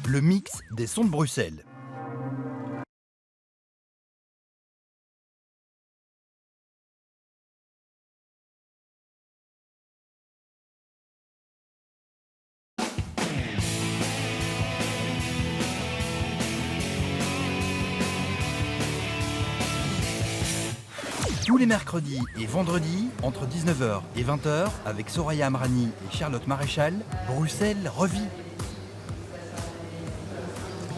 le mix des sons de Bruxelles. Tous les mercredis et vendredis, entre 19h et 20h, avec Soraya Amrani et Charlotte Maréchal, Bruxelles revit.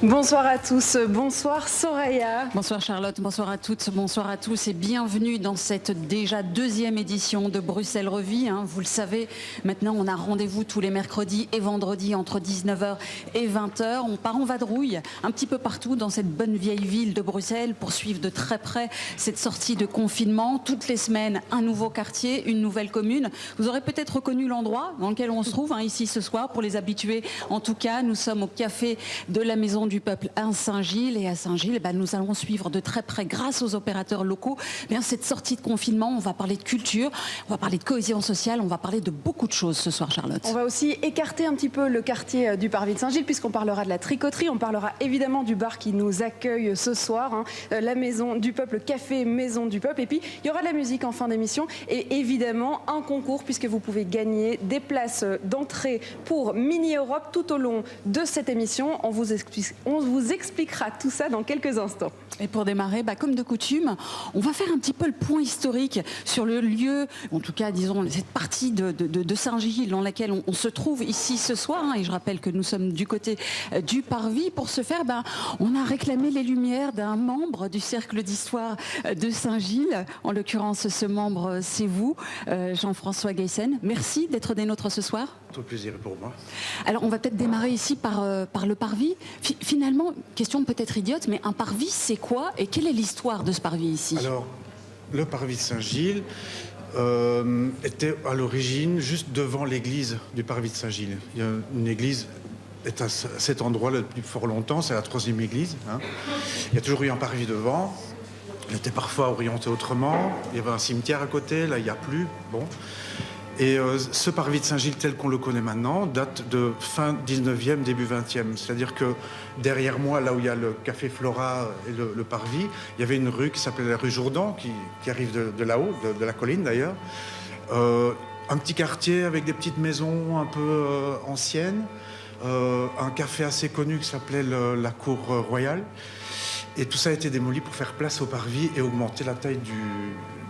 Bonsoir à tous, bonsoir Soraya. Bonsoir Charlotte, bonsoir à toutes, bonsoir à tous et bienvenue dans cette déjà deuxième édition de Bruxelles Revit. Vous le savez, maintenant on a rendez-vous tous les mercredis et vendredis entre 19h et 20h. On part en vadrouille un petit peu partout dans cette bonne vieille ville de Bruxelles pour suivre de très près cette sortie de confinement. Toutes les semaines, un nouveau quartier, une nouvelle commune. Vous aurez peut-être reconnu l'endroit dans lequel on se trouve ici ce soir. Pour les habitués, en tout cas, nous sommes au café de la Maison du Peuple à Saint-Gilles, et à Saint-Gilles, nous allons suivre de très près, grâce aux opérateurs locaux, cette sortie de confinement. On va parler de culture, on va parler de cohésion sociale, on va parler de beaucoup de choses ce soir, Charlotte. On va aussi écarter un petit peu le quartier du Parvis de Saint-Gilles, puisqu'on parlera de la tricoterie, on parlera évidemment du bar qui nous accueille ce soir, la Maison du Peuple, café Maison du Peuple, et puis il y aura de la musique en fin d'émission, et évidemment un concours, puisque vous pouvez gagner des places d'entrée pour Mini Europe tout au long de cette émission. On vous expliquera tout ça dans quelques instants. Et pour démarrer, comme de coutume, on va faire un petit peu le point historique sur le lieu, en tout cas, disons, cette partie de Saint-Gilles dans laquelle on se trouve ici ce soir. Et je rappelle que nous sommes du côté du Parvis. Pour ce faire, on a réclamé les lumières d'un membre du Cercle d'Histoire de Saint-Gilles. En l'occurrence, ce membre, c'est vous, Jean-François Gayssen. Merci d'être des nôtres ce soir. Tout plaisir pour moi. Alors, on va peut-être démarrer ici par le Parvis. Finalement, question peut-être idiote, mais un Parvis, c'est quoi et quelle est l'histoire de ce Parvis ici? Alors, le Parvis de Saint-Gilles était à l'origine juste devant l'église du Parvis de Saint-Gilles. Il y a une église est à cet endroit-là depuis fort longtemps, c'est la troisième église. Il y a toujours eu un Parvis devant. Il était parfois orienté autrement. Il y avait un cimetière à côté, là il n'y a plus. Bon. Et ce Parvis de Saint-Gilles tel qu'on le connaît maintenant date de fin 19e, début 20e. C'est-à-dire que derrière moi, là où il y a le Café Flora et le Parvis, il y avait une rue qui s'appelait la rue Jourdan, qui arrive de là-haut, de la colline d'ailleurs. Un petit quartier avec des petites maisons un peu anciennes. Un café assez connu qui s'appelait la Cour Royale. Et tout ça a été démoli pour faire place au Parvis et augmenter la taille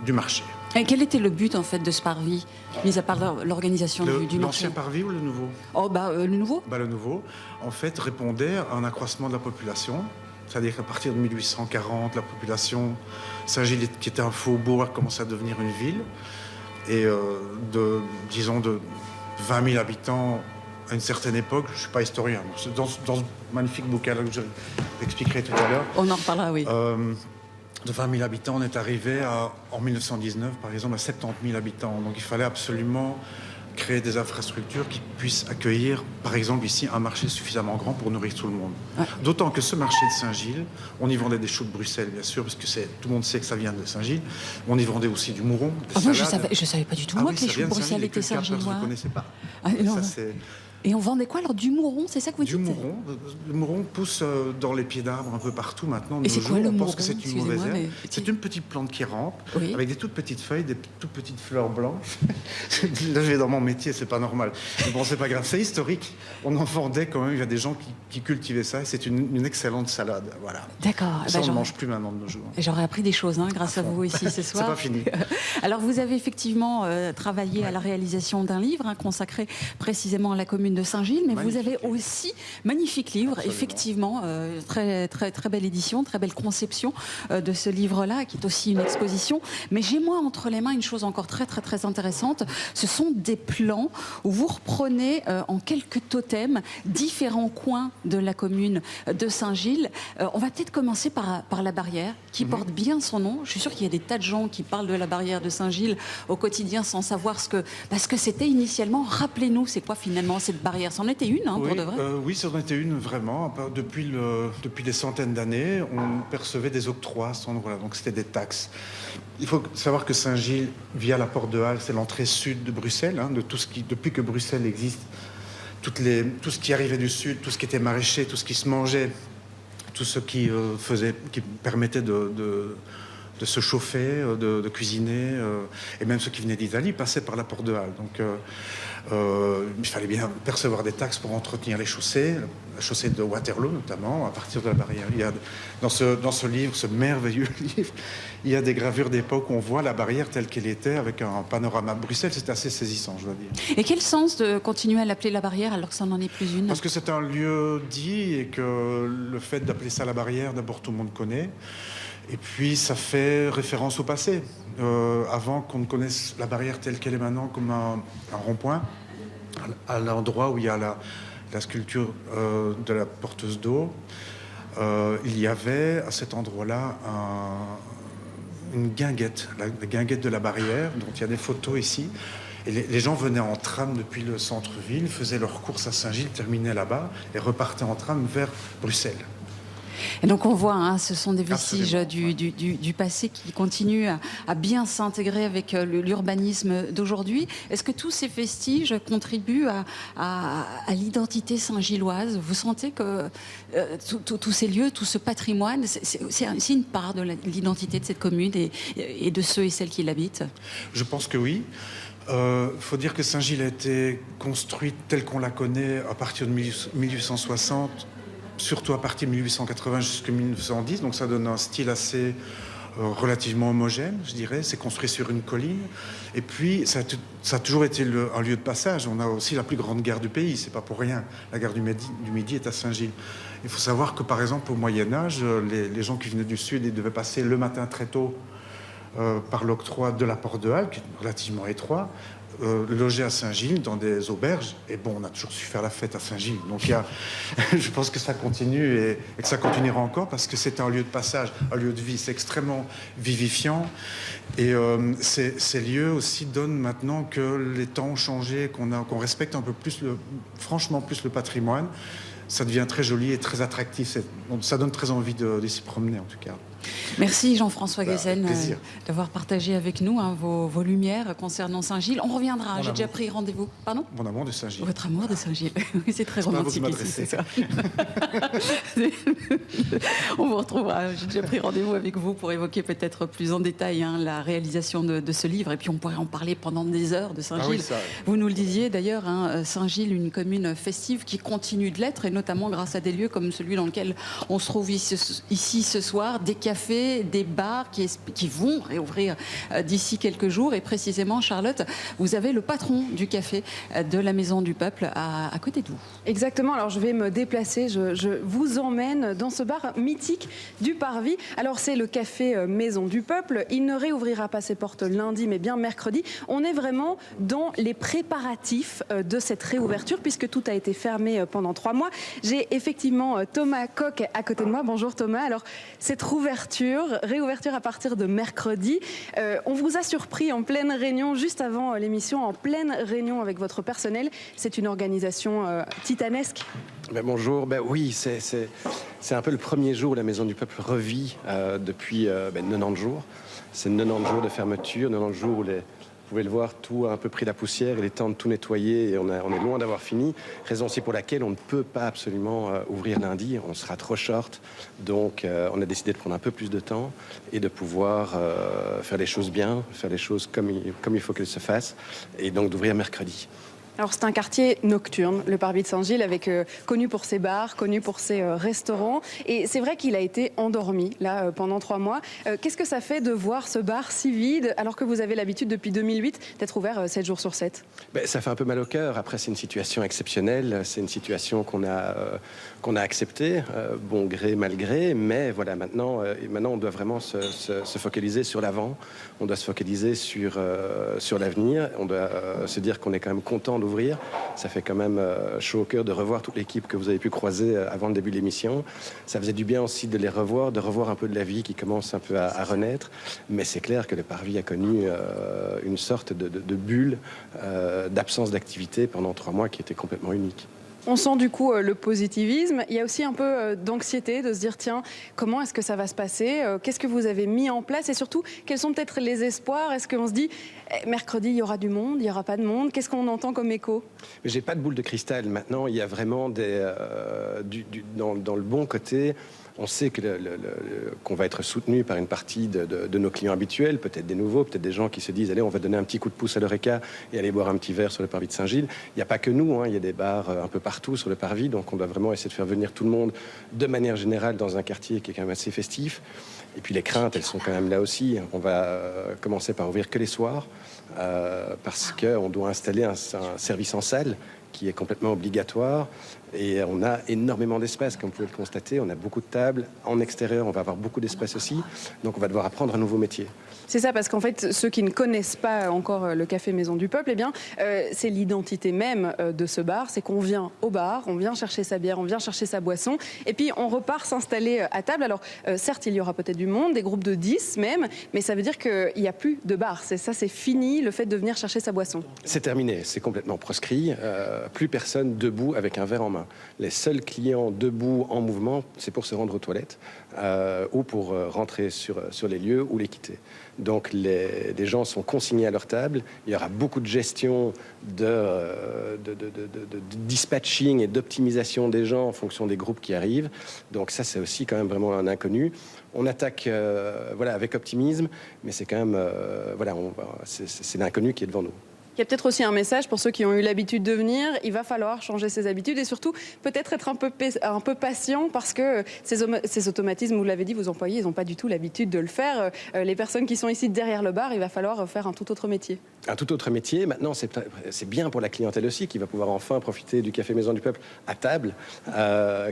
du marché. Et quel était le but en fait de ce Parvis, mis à part l'organisation du marché? L'ancien Parvis ou le nouveau? Le nouveau. Le nouveau, en fait, répondait à un accroissement de la population. C'est-à-dire qu'à partir de 1840, la population Saint-Gilles, qui était un faubourg, a commencé à devenir une ville. Et de 20 000 habitants à une certaine époque, je ne suis pas historien, dans ce magnifique bouquin là que je expliquerai tout à l'heure. On en reparlera, oui. De 20 000 habitants, on est arrivé en 1919, par exemple, à 70 000 habitants. Donc il fallait absolument créer des infrastructures qui puissent accueillir, par exemple ici, un marché suffisamment grand pour nourrir tout le monde. Ouais. D'autant que ce marché de Saint-Gilles, on y vendait des choux de Bruxelles, bien sûr, parce que tout le monde sait que ça vient de Saint-Gilles. On y vendait aussi du mouron, des salades. Je savais pas du tout, moi, que les choux de Bruxelles étaient Saint-Gillois. Vous ne connaissez pas. Et on vendait quoi alors? Du mouron, c'est ça que vous dites? Du mouron. Le mouron pousse dans les pieds d'arbres un peu partout maintenant. Et c'est quoi le mouron? On pense que c'est une mauvaise herbe. C'est une petite plante qui rampe, oui, avec des toutes petites feuilles, des toutes petites fleurs blanches. Là, je vais dans mon métier, c'est pas normal. Mais bon, c'est pas grave. C'est historique. On en vendait quand même. Il y a des gens qui cultivaient ça. Et c'est une excellente salade. Voilà. D'accord. Ça, on ne mange plus maintenant de nos jours. J'aurais appris des choses grâce à vous ici ce soir. C'est pas fini. Alors, vous avez effectivement travaillé à la réalisation d'un livre consacré précisément à la commune de Saint-Gilles, mais vous avez aussi magnifique livre, absolument, effectivement, très, très, très belle édition, très belle conception de ce livre-là, qui est aussi une exposition. Mais j'ai moi entre les mains une chose encore très, très, très intéressante. Ce sont des plans où vous reprenez en quelques totems différents coins de la commune de Saint-Gilles. On va peut-être commencer par la barrière, qui porte bien son nom. Je suis sûre qu'il y a des tas de gens qui parlent de la barrière de Saint-Gilles au quotidien sans savoir ce que c'était initialement. Rappelez-nous, c'est quoi finalement cette barrière? C'en était une, oui, pour de vrai? Oui, c'en était une, vraiment. Depuis des centaines d'années, on percevait des octrois à cet endroit-là. Donc, c'était des taxes. Il faut savoir que Saint-Gilles, via la porte de Halle, c'est l'entrée sud de Bruxelles. De tout ce depuis que Bruxelles existe, tout ce qui arrivait du sud, tout ce qui était maraîcher, tout ce qui se mangeait, tout ce qui permettait de se chauffer, de cuisiner, et même ceux qui venaient d'Italie passaient par la porte de Halle. Donc il fallait bien percevoir des taxes pour entretenir les chaussées, la chaussée de Waterloo notamment, à partir de la barrière. Il y a, dans ce livre, ce merveilleux livre, il y a des gravures d'époque où on voit la barrière telle qu'elle était, avec un panorama de Bruxelles. C'est assez saisissant, je dois dire. Et quel sens de continuer à l'appeler la barrière alors que ça n'en est plus une? Parce que c'est un lieu dit et que le fait d'appeler ça la barrière, d'abord tout le monde connaît. Et puis ça fait référence au passé. Avant qu'on ne connaisse la barrière telle qu'elle est maintenant comme un rond-point, à l'endroit où il y a la sculpture de la porteuse d'eau, il y avait à cet endroit-là une guinguette, la guinguette de la barrière, dont il y a des photos ici. Et les gens venaient en tram depuis le centre-ville, faisaient leurs courses à Saint-Gilles, terminaient là-bas et repartaient en tram vers Bruxelles. Et donc on voit, hein, ce sont des vestiges du passé qui continuent à bien s'intégrer avec l'urbanisme d'aujourd'hui. Est-ce que tous ces vestiges contribuent à l'identité saint-gilloise? Vous sentez que tous ces lieux, tout ce patrimoine, c'est une part de l'identité de cette commune et de ceux et celles qui l'habitent? Je pense que oui. Faut dire que Saint-Gilles a été construite telle qu'on la connaît à partir de 1860, surtout à partir de 1880 jusqu'en 1910, donc ça donne un style assez relativement homogène, je dirais. C'est construit sur une colline. Et puis, ça a toujours été un lieu de passage. On a aussi la plus grande gare du pays, c'est pas pour rien. La gare du Midi est à Saint-Gilles. Il faut savoir que, par exemple, au Moyen-Âge, les gens qui venaient du Sud, ils devaient passer le matin très tôt par l'octroi de la porte de Halle, qui est relativement étroit, loger à Saint-Gilles dans des auberges. Et bon, on a toujours su faire la fête à Saint-Gilles. Donc je pense que ça continue et que ça continuera encore parce que c'est un lieu de passage, un lieu de vie. C'est extrêmement vivifiant. Et ces lieux aussi donnent maintenant que les temps ont changé, qu'on respecte un peu plus, franchement plus le patrimoine. Ça devient très joli et très attractif. Ça donne très envie de s'y promener en tout cas. Merci Jean-François Guessen d'avoir partagé avec nous vos lumières concernant Saint-Gilles. On reviendra, j'ai déjà pris rendez-vous. Pardon ? Mon amour de Saint-Gilles. Votre amour de Saint-Gilles. Oui, c'est très romantique ici, c'est ça. On vous retrouvera. J'ai déjà pris rendez-vous avec vous pour évoquer peut-être plus en détail la réalisation de ce livre. Et puis on pourrait en parler pendant des heures de Saint-Gilles. Ah oui, vous nous le disiez d'ailleurs, Saint-Gilles, une commune festive qui continue de l'être, et notamment grâce à des lieux comme celui dans lequel on se trouve ici ce soir, des cafés, des bars qui vont réouvrir d'ici quelques jours. Et précisément, Charlotte, vous avez le patron du café de la Maison du Peuple à côté de vous. Exactement, alors je vais me déplacer, je vous emmène dans ce bar mythique du Parvis. Alors c'est le café Maison du Peuple, il ne réouvrira pas ses portes lundi mais bien mercredi. On est vraiment dans les préparatifs de cette réouverture puisque tout a été fermé pendant 3 mois. J'ai effectivement Thomas Coq à côté de moi. Bonjour Thomas. Alors cette réouverture à partir de mercredi. On vous a surpris en pleine réunion, juste avant l'émission, en pleine réunion avec votre personnel. C'est une organisation titanesque. Bonjour, oui, c'est un peu le premier jour où la Maison du Peuple revit depuis 90 jours. C'est 90 jours de fermeture, 90 jours où vous pouvez le voir, tout a un peu pris la poussière, il est temps de tout nettoyer et on est loin d'avoir fini. Raison aussi pour laquelle on ne peut pas absolument ouvrir lundi, on sera trop short. Donc on a décidé de prendre un peu plus de temps et de pouvoir faire les choses bien, faire les choses comme il faut qu'elles se fassent et donc d'ouvrir mercredi. Alors c'est un quartier nocturne, le Parvis de Saint-Gilles, connu pour ses bars, connu pour ses restaurants. Et c'est vrai qu'il a été endormi là pendant 3 mois. Qu'est-ce que ça fait de voir ce bar si vide alors que vous avez l'habitude depuis 2008 d'être ouvert 7 jours sur 7 ? Ça fait un peu mal au cœur. Après c'est une situation exceptionnelle, c'est une situation qu'on a acceptée, bon gré, mal gré. Mais voilà, maintenant on doit vraiment se focaliser sur l'avant. On doit se focaliser sur l'avenir. On doit se dire qu'on est quand même content d'ouvrir. Ça fait quand même chaud au cœur de revoir toute l'équipe que vous avez pu croiser avant le début de l'émission. Ça faisait du bien aussi de les revoir, de revoir un peu de la vie qui commence un peu à renaître. Mais c'est clair que le Parvis a connu une sorte de bulle d'absence d'activité pendant 3 mois qui était complètement unique. On sent du coup le positivisme. Il y a aussi un peu d'anxiété de se dire tiens, comment est-ce que ça va se passer? Qu'est-ce que vous avez mis en place? Et surtout, quels sont peut-être les espoirs? Est-ce qu'on se dit mercredi, il y aura du monde, il n'y aura pas de monde? Qu'est-ce qu'on entend comme écho? J'ai pas de boule de cristal. Maintenant, il y a vraiment dans le bon côté. On sait qu'on va être soutenu par une partie de nos clients habituels, peut-être des nouveaux, peut-être des gens qui se disent allez, on va donner un petit coup de pouce à l'Eureka et aller boire un petit verre sur le parvis de Saint-Gilles. Il n'y a pas que nous, il y a des bars un peu partout sur le parvis, donc on doit vraiment essayer de faire venir tout le monde de manière générale dans un quartier qui est quand même assez festif. Et puis les craintes, elles sont quand même là aussi. On va commencer par ouvrir que les soirs parce qu'on doit installer un service en salle qui est complètement obligatoire. Et on a énormément d'espace, comme vous pouvez le constater. On a beaucoup de tables. En extérieur, on va avoir beaucoup d'espace aussi. Donc, on va devoir apprendre un nouveau métier. C'est ça, parce qu'en fait, ceux qui ne connaissent pas encore le Café Maison du Peuple, eh bien, c'est l'identité même de ce bar. C'est qu'on vient au bar, on vient chercher sa bière, on vient chercher sa boisson, et puis on repart s'installer à table. Alors, certes, il y aura peut-être du monde, des groupes de 10 même, mais ça veut dire qu'il n'y a plus de bar. C'est fini, le fait de venir chercher sa boisson. C'est terminé, c'est complètement proscrit. Plus personne debout avec un verre en main. Les seuls clients debout en mouvement, c'est pour se rendre aux toilettes ou pour rentrer sur les lieux ou les quitter. Donc les gens sont consignés à leur table. Il y aura beaucoup de gestion de dispatching et d'optimisation des gens en fonction des groupes qui arrivent. Donc ça, c'est aussi quand même vraiment un inconnu. On attaque avec optimisme, mais c'est quand même c'est l'inconnu qui est devant nous. Il y a peut-être aussi un message pour ceux qui ont eu l'habitude de venir. Il va falloir changer ses habitudes et surtout peut-être être un peu patient parce que ces automatismes, vous l'avez dit, vos employés, ils n'ont pas du tout l'habitude de le faire. Les personnes qui sont ici derrière le bar, il va falloir faire un tout autre métier. Un tout autre métier. Maintenant, c'est bien pour la clientèle aussi qui va pouvoir enfin profiter du Café Maison du Peuple à table,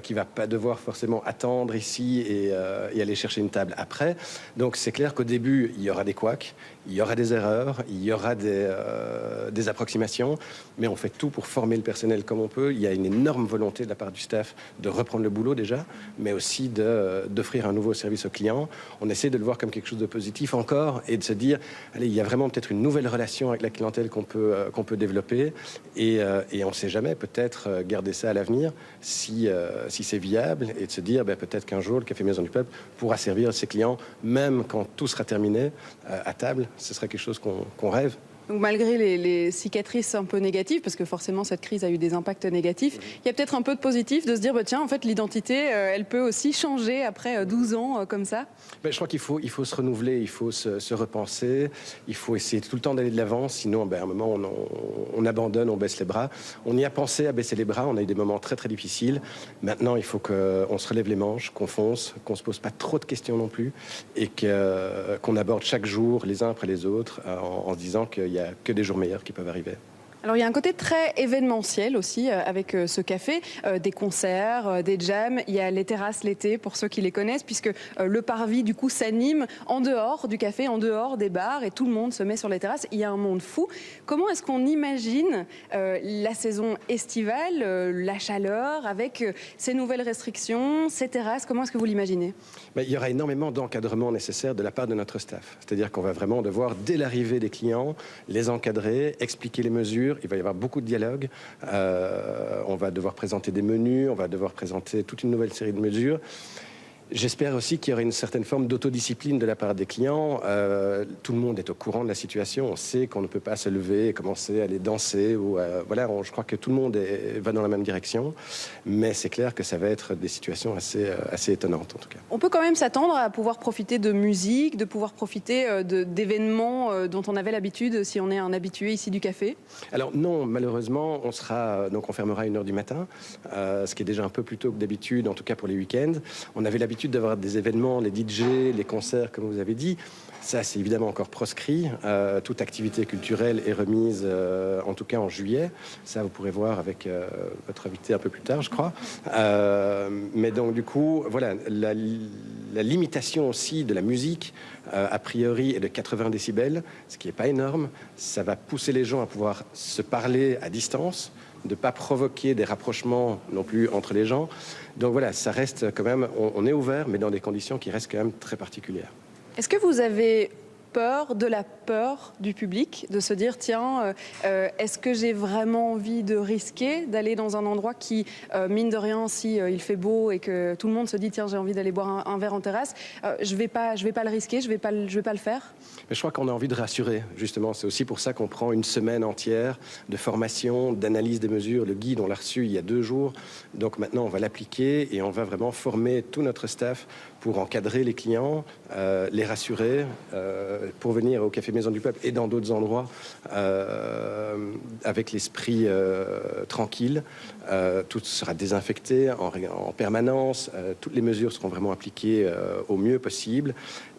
qui va pas devoir forcément attendre ici et aller chercher une table après. Donc c'est clair qu'au début, il y aura des couacs, il y aura des erreurs, il y aura des approximations, mais on fait tout pour former le personnel comme on peut. Il y a une énorme volonté de la part du staff de reprendre le boulot déjà, mais aussi d'offrir un nouveau service aux clients. On essaie de le voir comme quelque chose de positif encore et de se dire, allez, il y a vraiment peut-être une nouvelle relation avec la clientèle qu'on peut développer et on ne sait jamais, peut-être garder ça à l'avenir si c'est viable et de se dire peut-être qu'un jour le Café Maison du Peuple pourra servir ses clients même quand tout sera terminé à table. Ce serait quelque chose qu'on rêve. Donc malgré les cicatrices un peu négatives, parce que forcément cette crise a eu des impacts négatifs, il y a peut-être un peu de positif de se dire tiens, en fait l'identité elle peut aussi changer après 12 ans comme ça. Je crois qu'il faut se renouveler, il faut se repenser, il faut essayer tout le temps d'aller de l'avant, sinon à un moment on abandonne, on baisse les bras. On y a pensé à baisser les bras, on a eu des moments très très difficiles. Maintenant il faut qu'on se relève les manches, qu'on fonce, qu'on se pose pas trop de questions non plus et qu'on aborde chaque jour les uns après les autres en se disant qu'il n'y a que des jours meilleurs qui peuvent arriver. Alors il y a un côté très événementiel aussi avec ce café, des concerts, des jams, il y a les terrasses l'été pour ceux qui les connaissent puisque le parvis du coup s'anime en dehors du café, en dehors des bars et tout le monde se met sur les terrasses, il y a un monde fou. Comment est-ce qu'on imagine la saison estivale, la chaleur avec ces nouvelles restrictions, ces terrasses, comment est-ce que vous l'imaginez? Il y aura énormément d'encadrement nécessaire de la part de notre staff, c'est-à-dire qu'on va vraiment devoir dès l'arrivée des clients les encadrer, expliquer les mesures. Il va y avoir beaucoup de dialogue. On va devoir présenter des menus, on va devoir présenter toute une nouvelle série de mesures. J'espère aussi qu'il y aura une certaine forme d'autodiscipline de la part des clients. Tout le monde est au courant de la situation. On sait qu'on ne peut pas se lever et commencer à aller danser. Je crois que tout le monde va dans la même direction. Mais c'est clair que ça va être des situations assez étonnantes, en tout cas. On peut quand même s'attendre à pouvoir profiter de musique, de pouvoir profiter d'événements dont on avait l'habitude si on est un habitué ici du café? Alors non, malheureusement, on fermera à 1h du matin, ce qui est déjà un peu plus tôt que d'habitude, en tout cas pour les week-ends. On avait l'habitude d'avoir des événements, les DJ, les concerts, comme vous avez dit. Ça, c'est évidemment encore proscrit. Toute activité culturelle est remise, en tout cas en juillet. Ça, vous pourrez voir avec votre invité un peu plus tard, je crois. Mais donc, du coup, voilà, la limitation aussi de la musique, a priori, est de 80 décibels, ce qui n'est pas énorme. Ça va pousser les gens à pouvoir se parler à distance, de ne pas provoquer des rapprochements non plus entre les gens. Donc voilà, ça reste quand même, on est ouvert, mais dans des conditions qui restent quand même très particulières. Est-ce que vous avez peur de la peur du public, de se dire tiens, est-ce que j'ai vraiment envie de risquer d'aller dans un endroit qui, mine de rien, si il fait beau et que tout le monde se dit tiens, j'ai envie d'aller boire un verre en terrasse, je vais pas le risquer, je vais pas le faire. Mais je crois qu'on a envie de rassurer, justement. C'est aussi pour ça qu'on prend une semaine entière de formation, d'analyse des mesures. Le guide, on l'a reçu il y a 2 jours. Donc maintenant, on va l'appliquer et on va vraiment former tout notre staff pour encadrer les clients, les rassurer, pour venir au Café Maison du Peuple et dans d'autres endroits avec l'esprit tranquille. Tout sera désinfecté en permanence. Toutes les mesures seront vraiment appliquées au mieux possible.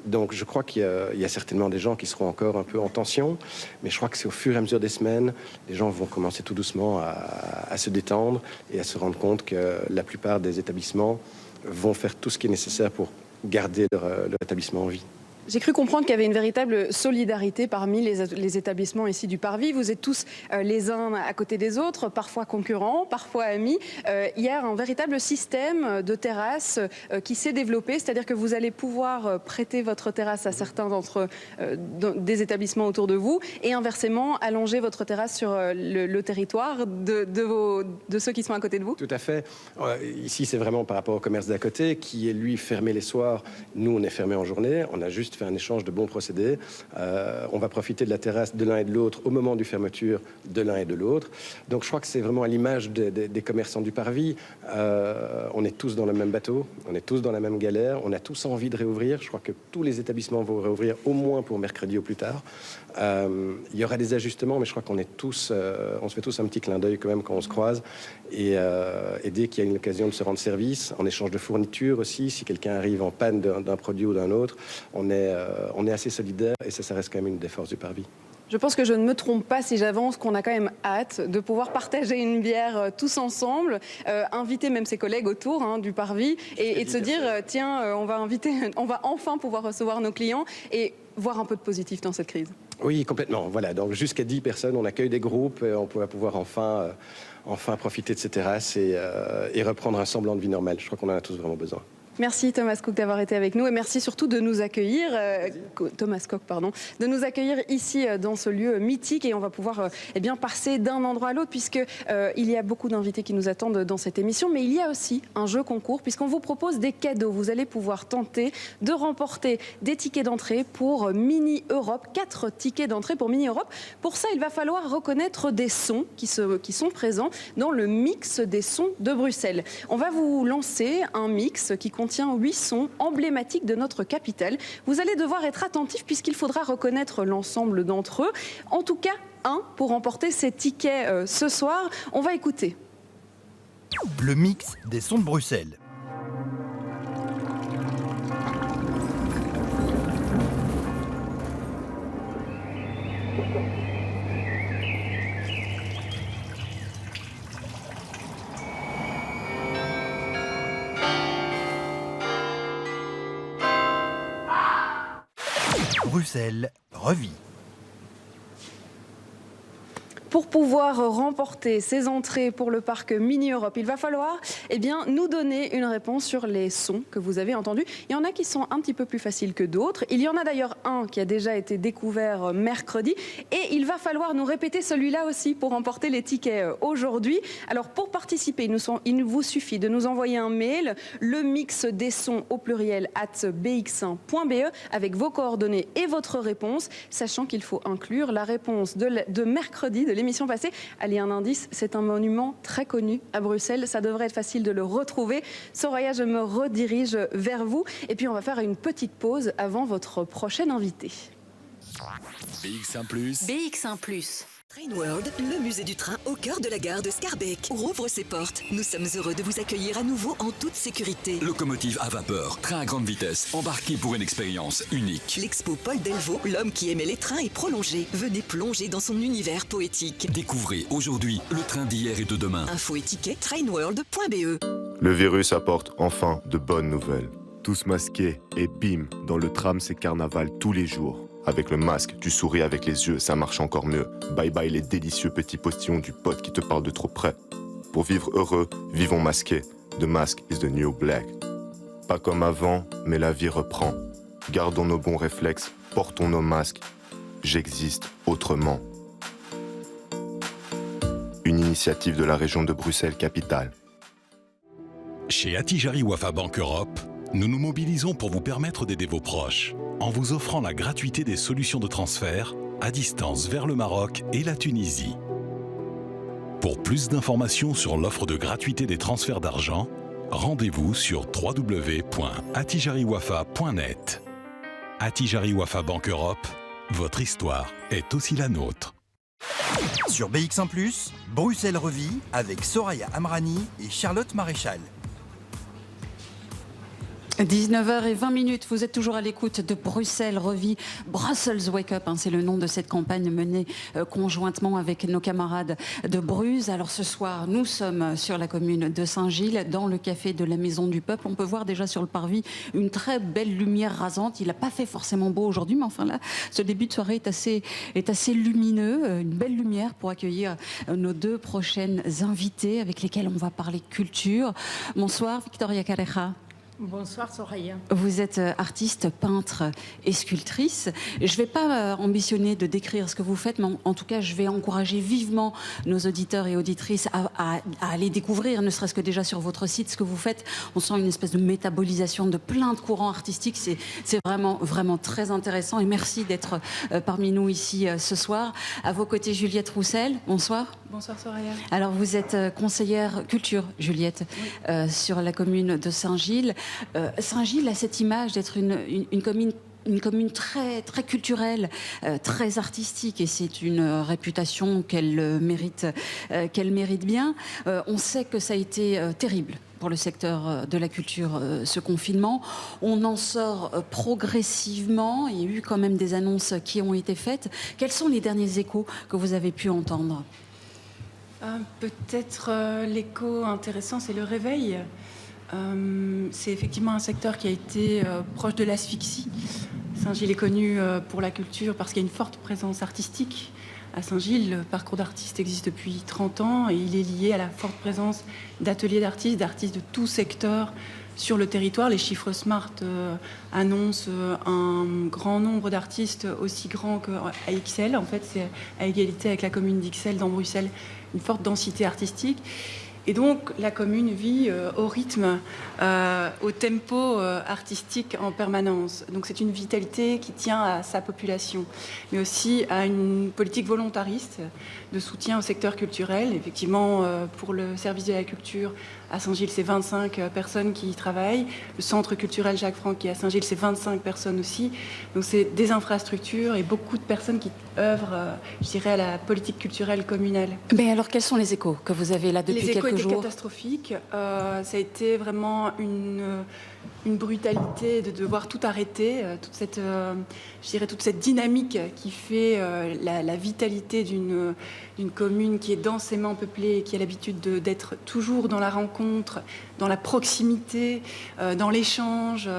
Donc je crois qu'il y a certainement des gens qui seront encore un peu en tension, mais je crois que c'est au fur et à mesure des semaines, les gens vont commencer tout doucement à se détendre et à se rendre compte que la plupart des établissements vont faire tout ce qui est nécessaire pour garder leur établissement en vie. J'ai cru comprendre qu'il y avait une véritable solidarité parmi les établissements ici du Parvis. Vous êtes tous les uns à côté des autres, parfois concurrents, parfois amis. Il y a un véritable système de terrasses qui s'est développé, c'est-à-dire que vous allez pouvoir prêter votre terrasse à certains des établissements autour de vous et inversement allonger votre terrasse sur le territoire de ceux qui sont à côté de vous. Tout à fait. Ici, c'est vraiment par rapport au commerce d'à côté qui est, lui, fermé les soirs. Nous, on est fermé en journée. On a juste fait un échange de bons procédés. On va profiter de la terrasse de l'un et de l'autre au moment du fermeture de l'un et de l'autre. Donc je crois que c'est vraiment à l'image des commerçants du Parvis. On est tous dans le même bateau, on est tous dans la même galère, on a tous envie de réouvrir. Je crois que tous les établissements vont réouvrir au moins pour mercredi au plus tard. Il y aura des ajustements, mais je crois qu'on est tous, on se fait tous un petit clin d'œil quand même quand on se croise. Et dès qu'il y a une occasion de se rendre service, en échange de fournitures aussi, si quelqu'un arrive en panne d'un produit ou d'un autre, on est assez solidaires et ça reste quand même une des forces du Parvis. Je pense que je ne me trompe pas si j'avance, qu'on a quand même hâte de pouvoir partager une bière tous ensemble, inviter même ses collègues autour du Parvis et de se dire tiens, on va enfin pouvoir recevoir nos clients et voir un peu de positif dans cette crise. Oui, complètement. Voilà, donc jusqu'à 10 personnes, on accueille des groupes et on va pouvoir enfin profiter de ces terrasses et reprendre un semblant de vie normale. Je crois qu'on en a tous vraiment besoin. Merci Thomas Cook d'avoir été avec nous et merci surtout de nous accueillir, Thomas Cook, pardon, de nous accueillir ici dans ce lieu mythique et on va pouvoir passer d'un endroit à l'autre puisque il y a beaucoup d'invités qui nous attendent dans cette émission, mais il y a aussi un jeu concours puisqu'on vous propose des cadeaux. Vous allez pouvoir tenter de remporter des tickets d'entrée pour Mini Europe, 4 tickets d'entrée pour Mini Europe. Pour ça, il va falloir reconnaître des sons qui sont présents dans le mix des sons de Bruxelles. On va vous lancer un mix qui contient 8 sons emblématiques de notre capitale. Vous allez devoir être attentif puisqu'il faudra reconnaître l'ensemble d'entre eux. En tout cas, un pour remporter ces tickets ce soir. On va écouter. Le mix des sons de Bruxelles. Bruxelles revit. Pour pouvoir remporter ces entrées pour le parc Mini Europe, il va falloir nous donner une réponse sur les sons que vous avez entendus. Il y en a qui sont un petit peu plus faciles que d'autres. Il y en a d'ailleurs un qui a déjà été découvert mercredi. Et il va falloir nous répéter celui-là aussi pour remporter les tickets aujourd'hui. Alors pour participer, il vous suffit de nous envoyer un mail, le mix des sons au pluriel @bx1.be avec vos coordonnées et votre réponse, sachant qu'il faut inclure la réponse de mercredi de l'émission passée. Allez, un indice, c'est un monument très connu à Bruxelles. Ça devrait être facile de le retrouver. Soraya, je me redirige vers vous. Et puis, on va faire une petite pause avant votre prochain invité. BX1+. BX1+. Train World, le musée du train au cœur de la gare de Schaerbeek, rouvre ses portes. Nous sommes heureux de vous accueillir à nouveau en toute sécurité. Locomotive à vapeur, train à grande vitesse, embarqué pour une expérience unique. L'expo Paul Delvaux, l'homme qui aimait les trains, est prolongé. Venez plonger dans son univers poétique. Découvrez aujourd'hui le train d'hier et de demain. Info et tickets, trainworld.be. Le virus apporte enfin de bonnes nouvelles. Tous masqués et bim, dans le tram c'est carnaval tous les jours. Avec le masque, tu souris avec les yeux, ça marche encore mieux. Bye bye les délicieux petits postillons du pote qui te parle de trop près. Pour vivre heureux, vivons masqués. The mask is the new black. Pas comme avant, mais la vie reprend. Gardons nos bons réflexes, portons nos masques. J'existe autrement. Une initiative de la région de Bruxelles-Capitale. Chez Attijari Wafa Banque Europe, nous nous mobilisons pour vous permettre d'aider vos proches en vous offrant la gratuité des solutions de transfert à distance vers le Maroc et la Tunisie. Pour plus d'informations sur l'offre de gratuité des transferts d'argent, rendez-vous sur www.attijariwafa.net. Attijari Wafa Banque Europe, votre histoire est aussi la nôtre. Sur BX1+, Bruxelles Revue avec Soraya Amrani et Charlotte Maréchal. 19h20, vous êtes toujours à l'écoute de Bruxelles Revue, Brussels Wake Up, c'est le nom de cette campagne menée conjointement avec nos camarades de Bruges. Alors ce soir, nous sommes sur la commune de Saint-Gilles, dans le café de la Maison du Peuple. On peut voir déjà sur le parvis une très belle lumière rasante. Il n'a pas fait forcément beau aujourd'hui, mais enfin là, ce début de soirée est assez lumineux. Une belle lumière pour accueillir nos deux prochaines invitées avec lesquelles on va parler culture. Bonsoir Victoria Careja. Bonsoir Soraya. Vous êtes artiste, peintre et sculptrice. Je ne vais pas ambitionner de décrire ce que vous faites, mais en tout cas, je vais encourager vivement nos auditeurs et auditrices à aller découvrir, ne serait-ce que déjà sur votre site, ce que vous faites. On sent une espèce de métabolisation de plein de courants artistiques. C'est vraiment, vraiment très intéressant. Et merci d'être parmi nous ici ce soir. À vos côtés, Juliette Roussel. Bonsoir. Bonsoir Soraya. Alors, vous êtes conseillère culture, Juliette, oui. Sur la commune de Saint-Gilles. Saint-Gilles a cette image d'être une commune très, très culturelle, très artistique, et c'est une réputation qu'elle mérite bien. On sait que ça a été terrible pour le secteur de la culture, ce confinement. On en sort progressivement. Il y a eu quand même des annonces qui ont été faites. Quels sont les derniers échos que vous avez pu entendre ? Peut-être l'écho intéressant, c'est le réveil. C'est effectivement un secteur qui a été proche de l'asphyxie. Saint-Gilles est connu pour la culture parce qu'il y a une forte présence artistique. À Saint-Gilles, le parcours d'artiste existe depuis 30 ans et il est lié à la forte présence d'ateliers d'artistes de tout secteur sur le territoire. Les chiffres Smart annoncent un grand nombre d'artistes aussi grands qu'à Ixelles. En fait, c'est à égalité avec la commune d'Ixelles dans Bruxelles, une forte densité artistique. Et donc, la commune vit au rythme, au tempo artistique en permanence. Donc, c'est une vitalité qui tient à sa population, mais aussi à une politique volontariste de soutien au secteur culturel. Effectivement, pour le service de la culture, à Saint-Gilles, c'est 25 personnes qui y travaillent. Le centre culturel Jacques Franck, qui est à Saint-Gilles, c'est 25 personnes aussi. Donc, c'est des infrastructures et beaucoup de personnes qui œuvrent, je dirais, à la politique culturelle communale. Mais alors, quels sont les échos que vous avez là depuis quelques jours ? Les échos étaient catastrophiques. Ça a été vraiment une brutalité de devoir tout arrêter, toute cette dynamique qui fait la vitalité d'une commune qui est densément peuplée et qui a l'habitude d'être toujours dans la rencontre, dans la proximité, dans l'échange.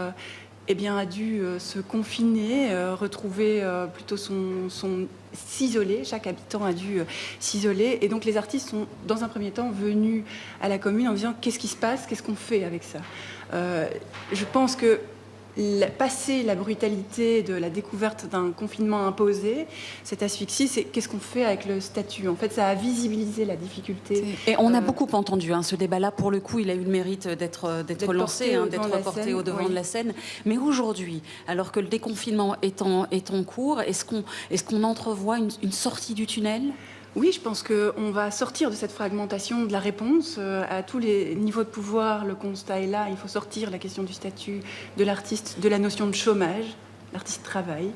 Eh bien, a dû se confiner, retrouver plutôt s'isoler. Chaque habitant a dû s'isoler. Et donc, les artistes sont, dans un premier temps, venus à la commune en disant « Qu'est-ce qui se passe ? Qu'est-ce qu'on fait avec ça ?» Je pense que passer la brutalité de la découverte d'un confinement imposé, cette asphyxie, c'est qu'est-ce qu'on fait avec le statut ? En fait, ça a visibilisé la difficulté. Et on a beaucoup entendu ce débat-là. Pour le coup, il a eu le mérite d'être lancé, d'être porté au devant de la scène. Mais aujourd'hui, alors que le déconfinement est en cours, est-ce qu'on entrevoit une sortie du tunnel ? Oui, je pense qu'on va sortir de cette fragmentation de la réponse à tous les niveaux de pouvoir. Le constat est là. Il faut sortir la question du statut de l'artiste, de la notion de chômage. L'artiste travaille.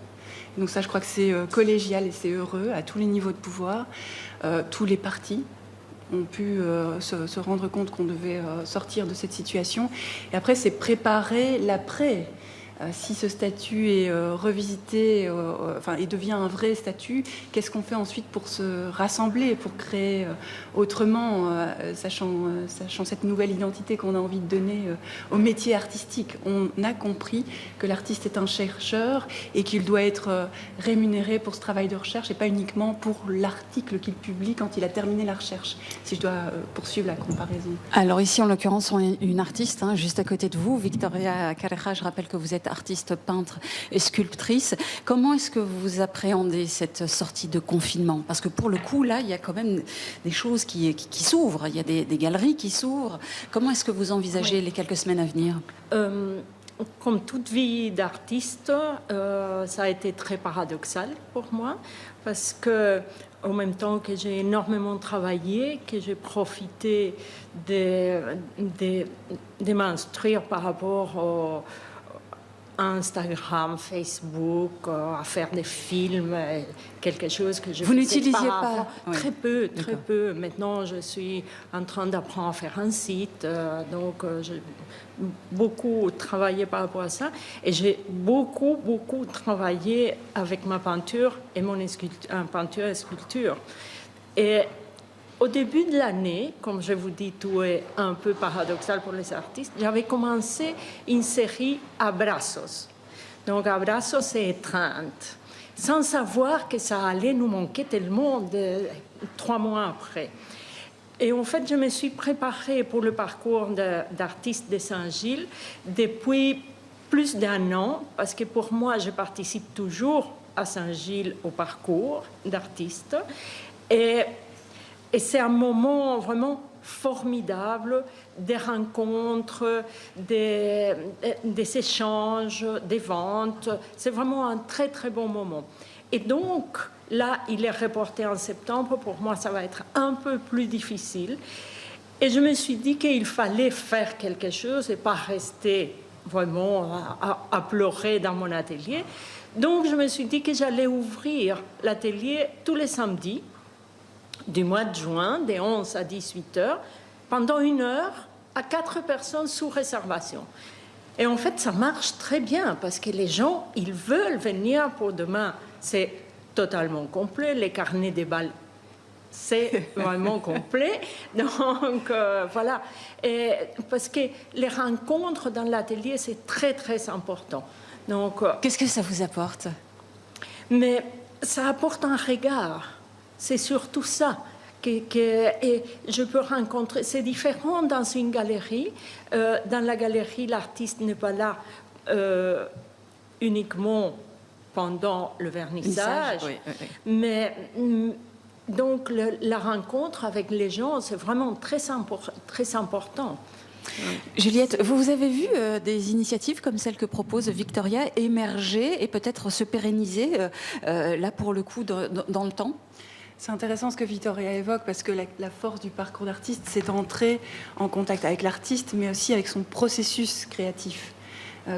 Donc ça, je crois que c'est collégial et c'est heureux à tous les niveaux de pouvoir. Tous les partis ont pu se rendre compte qu'on devait sortir de cette situation. Et après, c'est préparer l'après. Si ce statut est revisité et devient un vrai statut, qu'est-ce qu'on fait ensuite pour se rassembler, pour créer autrement, sachant cette nouvelle identité qu'on a envie de donner au métier artistique. On a compris que l'artiste est un chercheur et qu'il doit être rémunéré pour ce travail de recherche et pas uniquement pour l'article qu'il publie quand il a terminé la recherche, si je dois poursuivre la comparaison. Alors ici, en l'occurrence, on est une artiste, juste à côté de vous, Victoria Careja. Je rappelle que vous êtes artiste peintre et sculptrice. Comment est-ce que vous appréhendez cette sortie de confinement? Parce que pour le coup, là, il y a quand même des choses qui s'ouvrent, il y a des galeries qui s'ouvrent. Comment est-ce que vous envisagez les quelques semaines à venir? Comme toute vie d'artiste, ça a été très paradoxal pour moi, parce que en même temps que j'ai énormément travaillé, que j'ai profité de m'instruire par rapport à Instagram, Facebook, à faire des films, quelque chose que je Vous n'utilisiez pas? Oui. Très peu, très peu. Maintenant, je suis en train d'apprendre à faire un site, donc j'ai beaucoup travaillé par rapport à ça, et j'ai beaucoup travaillé avec ma peinture et peinture et sculpture. Et au début de l'année, comme je vous dis, tout est un peu paradoxal pour les artistes, j'avais commencé une série Abrazos. Donc Abrazos, c'est étreinte, sans savoir que ça allait nous manquer tellement 3 mois après. Et en fait, je me suis préparée pour le parcours d'artiste de Saint-Gilles depuis plus d'1 an, parce que pour moi, je participe toujours à Saint-Gilles au parcours d'artiste. Et c'est un moment vraiment formidable, des rencontres, des échanges, des ventes. C'est vraiment un très, très bon moment. Et donc, là, il est reporté en septembre. Pour moi, ça va être un peu plus difficile. Et je me suis dit qu'il fallait faire quelque chose et pas rester vraiment à pleurer dans mon atelier. Donc, je me suis dit que j'allais ouvrir l'atelier tous les samedis du mois de juin, de 11 à 18 heures, pendant 1 heure, à 4 personnes sous réservation. Et en fait, ça marche très bien parce que les gens, ils veulent venir pour demain. C'est totalement complet. Les carnets des balles, c'est vraiment complet. Donc, voilà. Et parce que les rencontres dans l'atelier, c'est très, très important. Donc, qu'est-ce que ça vous apporte? Mais ça apporte un regard. C'est surtout ça. Et je peux rencontrer... C'est différent dans une galerie. Dans la galerie, l'artiste n'est pas là uniquement pendant le vernissage. Oui. Mais donc, la rencontre avec les gens, c'est vraiment très important. Juliette, vous avez vu des initiatives comme celle que propose Victoria émerger et peut-être se pérenniser, là pour le coup, dans le temps? C'est intéressant ce que Victoria évoque, parce que la force du parcours d'artiste, c'est d'entrer en contact avec l'artiste, mais aussi avec son processus créatif.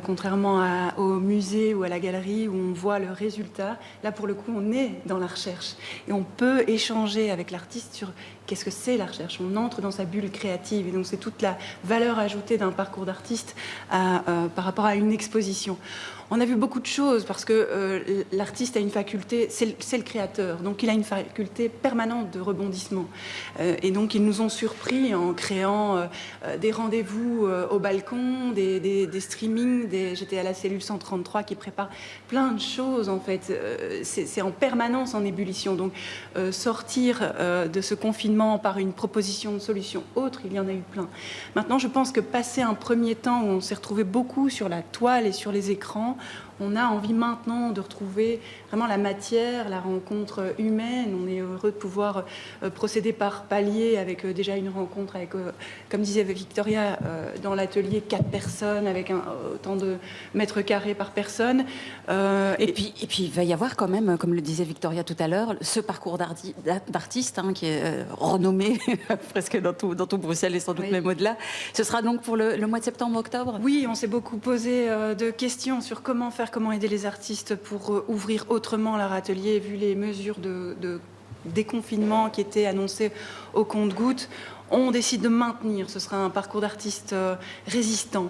Contrairement au musée ou à la galerie où on voit le résultat, là pour le coup on est dans la recherche et on peut échanger avec l'artiste sur qu'est-ce que c'est la recherche. On entre dans sa bulle créative et donc c'est toute la valeur ajoutée d'un parcours d'artiste par rapport à une exposition. On a vu beaucoup de choses parce que l'artiste a une faculté, c'est le créateur, donc il a une faculté permanente de rebondissement. Et donc ils nous ont surpris en créant des rendez-vous au balcon, des streamings. J'étais à la cellule 133 qui prépare plein de choses en fait. C'est en permanence en ébullition. Donc sortir de ce confinement par une proposition de solution autre, il y en a eu plein. Maintenant, je pense que passer un premier temps où on s'est retrouvé beaucoup sur la toile et sur les écrans, on a envie maintenant de retrouver vraiment la matière, la rencontre humaine. On est heureux de pouvoir procéder par palier avec déjà une rencontre avec, comme disait Victoria, dans l'atelier 4 personnes avec autant de mètres carrés par personne. Et puis il va y avoir quand même, comme le disait Victoria tout à l'heure, ce parcours d'artiste qui est renommé presque dans tout Bruxelles et sans doute même au-delà. Ce sera donc pour le mois de septembre-octobre? Oui, on s'est beaucoup posé de questions sur comment aider les artistes pour ouvrir autrement leur atelier, vu les mesures de déconfinement qui étaient annoncées au compte-gouttes. On décide de maintenir, ce sera un parcours d'artistes résistant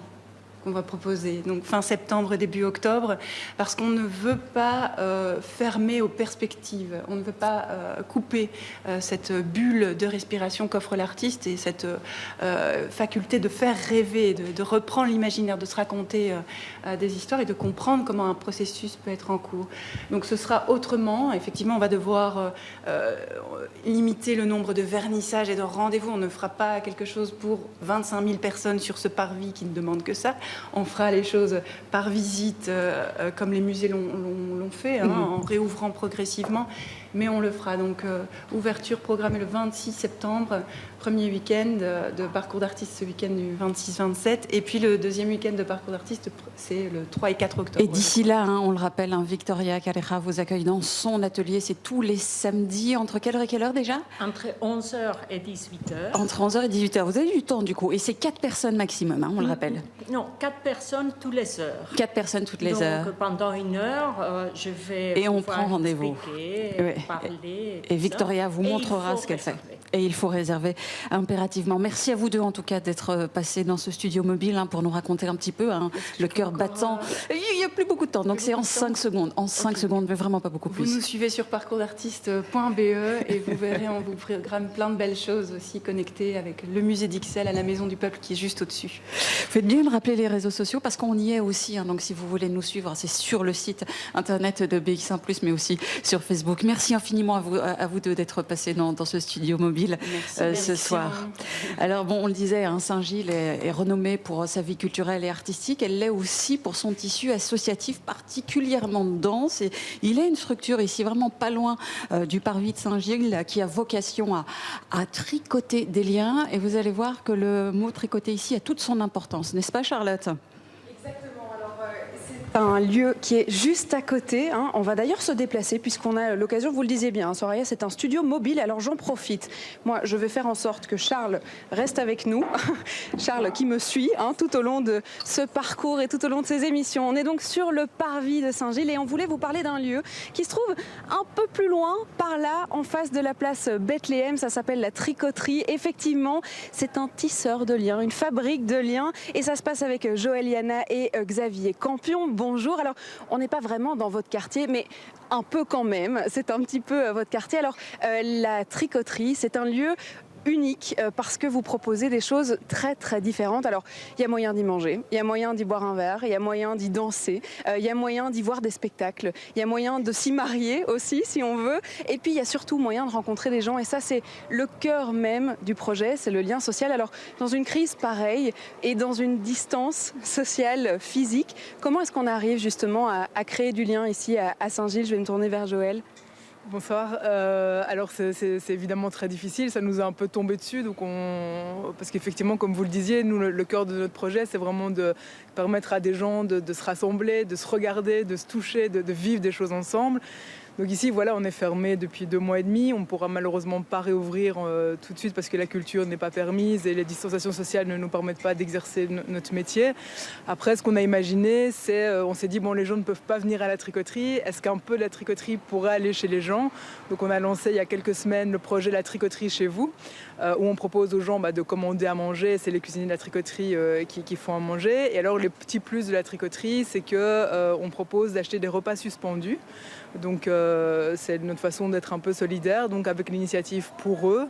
qu'on va proposer, donc fin septembre, début octobre, parce qu'on ne veut pas fermer aux perspectives, on ne veut pas couper cette bulle de respiration qu'offre l'artiste et cette faculté de faire rêver, de reprendre l'imaginaire, de se raconter des histoires et de comprendre comment un processus peut être en cours. Donc ce sera autrement, effectivement on va devoir limiter le nombre de vernissages et de rendez-vous, on ne fera pas quelque chose pour 25 000 personnes sur ce parvis qui ne demandent que ça. On fera les choses par visite, comme les musées l'ont fait, en réouvrant progressivement. Mais on le fera. Donc, ouverture programmée le 26 septembre, premier week-end de parcours d'artistes ce week-end du 26-27. Et puis le deuxième week-end de parcours d'artistes, c'est le 3 et 4 octobre. Et d'ici là, on le rappelle, Victoria Calleja vous accueille dans son atelier. C'est tous les samedis. Entre quelle heure et quelle heure déjà? Entre 11h et 18h. Entre 11h et 18h. Vous avez du temps du coup. Et c'est 4 personnes maximum, on le rappelle. Non, 4 personnes toutes les heures. 4 personnes toutes les heures. Donc pendant 1 heure, je vais. Et on prend rendez-vous. Parler. Et Victoria vous montrera ce qu'elle fait. Et il faut réserver impérativement. Merci à vous deux en tout cas d'être passés dans ce studio mobile pour nous raconter un petit peu le cœur battant. Il n'y a plus beaucoup de temps, donc c'est en 5 secondes. En 5 secondes, mais vraiment pas beaucoup plus. Vous nous suivez sur parcoursdartistes.be et vous verrez, on vous programme plein de belles choses aussi connectées avec le musée d'Ixelles à la Maison du Peuple qui est juste au-dessus. Faites bien de rappeler les réseaux sociaux parce qu'on y est aussi. Donc si vous voulez nous suivre, c'est sur le site internet de BX1+, mais aussi sur Facebook. Merci infiniment à vous deux d'être passés dans ce studio mobile ce soir. Alors bon, on le disait, Saint-Gilles est renommée pour sa vie culturelle et artistique. Elle l'est aussi pour son tissu associatif particulièrement dense. Et il a une structure ici vraiment pas loin du parvis de Saint-Gilles qui a vocation à tricoter des liens. Et vous allez voir que le mot tricoter ici a toute son importance, n'est-ce pas Charlotte ? Un lieu qui est juste à côté. On va d'ailleurs se déplacer puisqu'on a l'occasion, vous le disiez bien, Soraya, c'est un studio mobile. Alors j'en profite. Moi, je vais faire en sorte que Charles reste avec nous. Charles qui me suit tout au long de ce parcours et tout au long de ces émissions. On est donc sur le parvis de Saint-Gilles et on voulait vous parler d'un lieu qui se trouve un peu plus loin, par là, en face de la place Bethléem. Ça s'appelle la Tricoterie. Effectivement, c'est un tisseur de liens, une fabrique de liens. Et ça se passe avec Joël Yana et Xavier Campion. Bonjour. Alors, on n'est pas vraiment dans votre quartier, mais un peu quand même. C'est un petit peu votre quartier. Alors, la Tricoterie, c'est un lieu unique parce que vous proposez des choses très très différentes. Alors il y a moyen d'y manger, il y a moyen d'y boire un verre, il y a moyen d'y danser, il y a moyen d'y voir des spectacles, il y a moyen de s'y marier aussi si on veut, et puis il y a surtout moyen de rencontrer des gens, et ça c'est le cœur même du projet, c'est le lien social. Alors dans une crise pareille et dans une distance sociale physique, comment est-ce qu'on arrive justement à créer du lien ici à Saint-Gilles? Je vais me tourner vers Joël. Bonsoir. Alors c'est évidemment très difficile, ça nous a un peu tombé dessus, parce qu'effectivement, comme vous le disiez, nous le cœur de notre projet, c'est vraiment de permettre à des gens de se rassembler, de se regarder, de se toucher, de vivre des choses ensemble. Donc ici, voilà, on est fermé depuis 2 mois et demi. On ne pourra malheureusement pas réouvrir tout de suite parce que la culture n'est pas permise et les distanciations sociales ne nous permettent pas d'exercer notre métier. Après, ce qu'on a imaginé, on s'est dit, bon, les gens ne peuvent pas venir à la tricoterie. Est-ce qu'un peu de la tricoterie pourrait aller chez les gens? Donc on a lancé il y a quelques semaines le projet La Tricoterie chez vous, où on propose aux gens de commander à manger. C'est les cuisiniers de la tricoterie qui font à manger. Et alors, les petits plus de la tricoterie, c'est qu'on propose d'acheter des repas suspendus. Donc c'est notre façon d'être un peu solidaire, donc avec l'initiative Pour eux,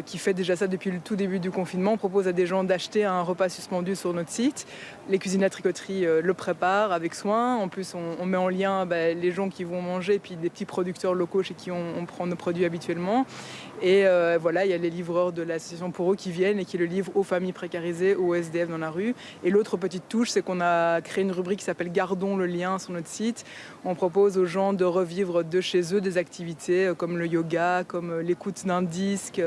qui fait déjà ça depuis le tout début du confinement. On propose à des gens d'acheter un repas suspendu sur notre site. Les cuisiniers de la tricoterie le préparent avec soin. En plus, on met en lien les gens qui vont manger et puis des petits producteurs locaux chez qui on prend nos produits habituellement. Et voilà, il y a les livreurs de l'association Pour eux qui viennent et qui le livrent aux familles précarisées, aux SDF dans la rue. Et l'autre petite touche, c'est qu'on a créé une rubrique qui s'appelle Gardons le lien sur notre site. On propose aux gens de revivre de chez eux des activités comme le yoga, comme l'écoute d'un disque,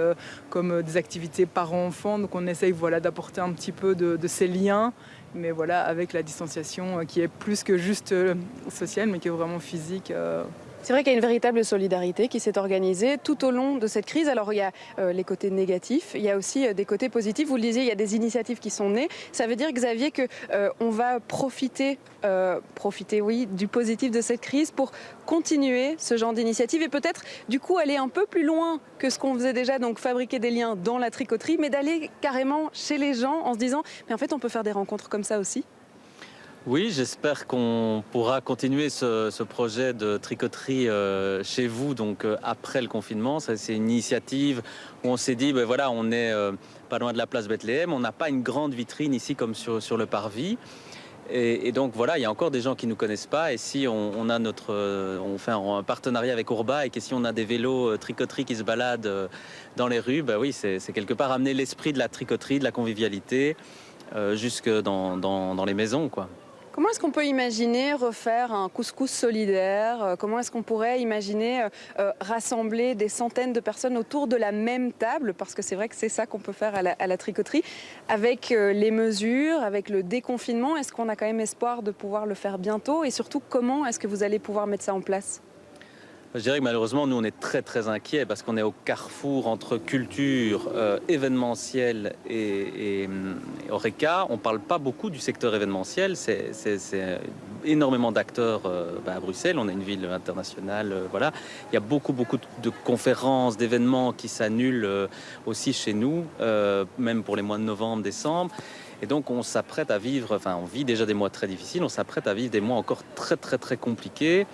comme des activités parents-enfants. Donc on essaye d'apporter un petit peu de ces liens, mais voilà, avec la distanciation qui est plus que juste sociale, mais qui est vraiment physique. C'est vrai qu'il y a une véritable solidarité qui s'est organisée tout au long de cette crise. Alors il y a les côtés négatifs, il y a aussi des côtés positifs. Vous le disiez, il y a des initiatives qui sont nées. Ça veut dire, Xavier, qu'on va profiter du positif de cette crise pour continuer ce genre d'initiative et peut-être du coup aller un peu plus loin que ce qu'on faisait déjà, donc fabriquer des liens dans la tricoterie, mais d'aller carrément chez les gens en se disant mais en fait on peut faire des rencontres comme ça aussi. Oui, j'espère qu'on pourra continuer ce projet de tricoterie chez vous, donc après le confinement. Ça, c'est une initiative où on s'est dit, voilà, on est pas loin de la place Bethléem, on n'a pas une grande vitrine ici comme sur le parvis. Et donc voilà, il y a encore des gens qui ne nous connaissent pas. Et si on fait un partenariat avec Urba et que si on a des vélos tricoterie qui se baladent dans les rues, oui, c'est quelque part amener l'esprit de la tricoterie, de la convivialité. jusque dans les maisons, quoi. Comment est-ce qu'on peut imaginer refaire un couscous solidaire? Comment est-ce qu'on pourrait imaginer rassembler des centaines de personnes autour de la même table? Parce que c'est vrai que c'est ça qu'on peut faire à la tricoterie. Avec les mesures, avec le déconfinement, est-ce qu'on a quand même espoir de pouvoir le faire bientôt? Et surtout, comment est-ce que vous allez pouvoir mettre ça en place? Je dirais que malheureusement, nous, on est très très inquiets parce qu'on est au carrefour entre culture, événementiel et Horeca. On ne parle pas beaucoup du secteur événementiel. C'est énormément d'acteurs à Bruxelles. On est une ville internationale. Voilà. Il y a beaucoup de conférences, d'événements qui s'annulent aussi chez nous, même pour les mois de novembre, décembre. Et donc, on s'apprête à vivre, enfin, on vit déjà des mois très difficiles. On s'apprête à vivre des mois encore très très très compliqués.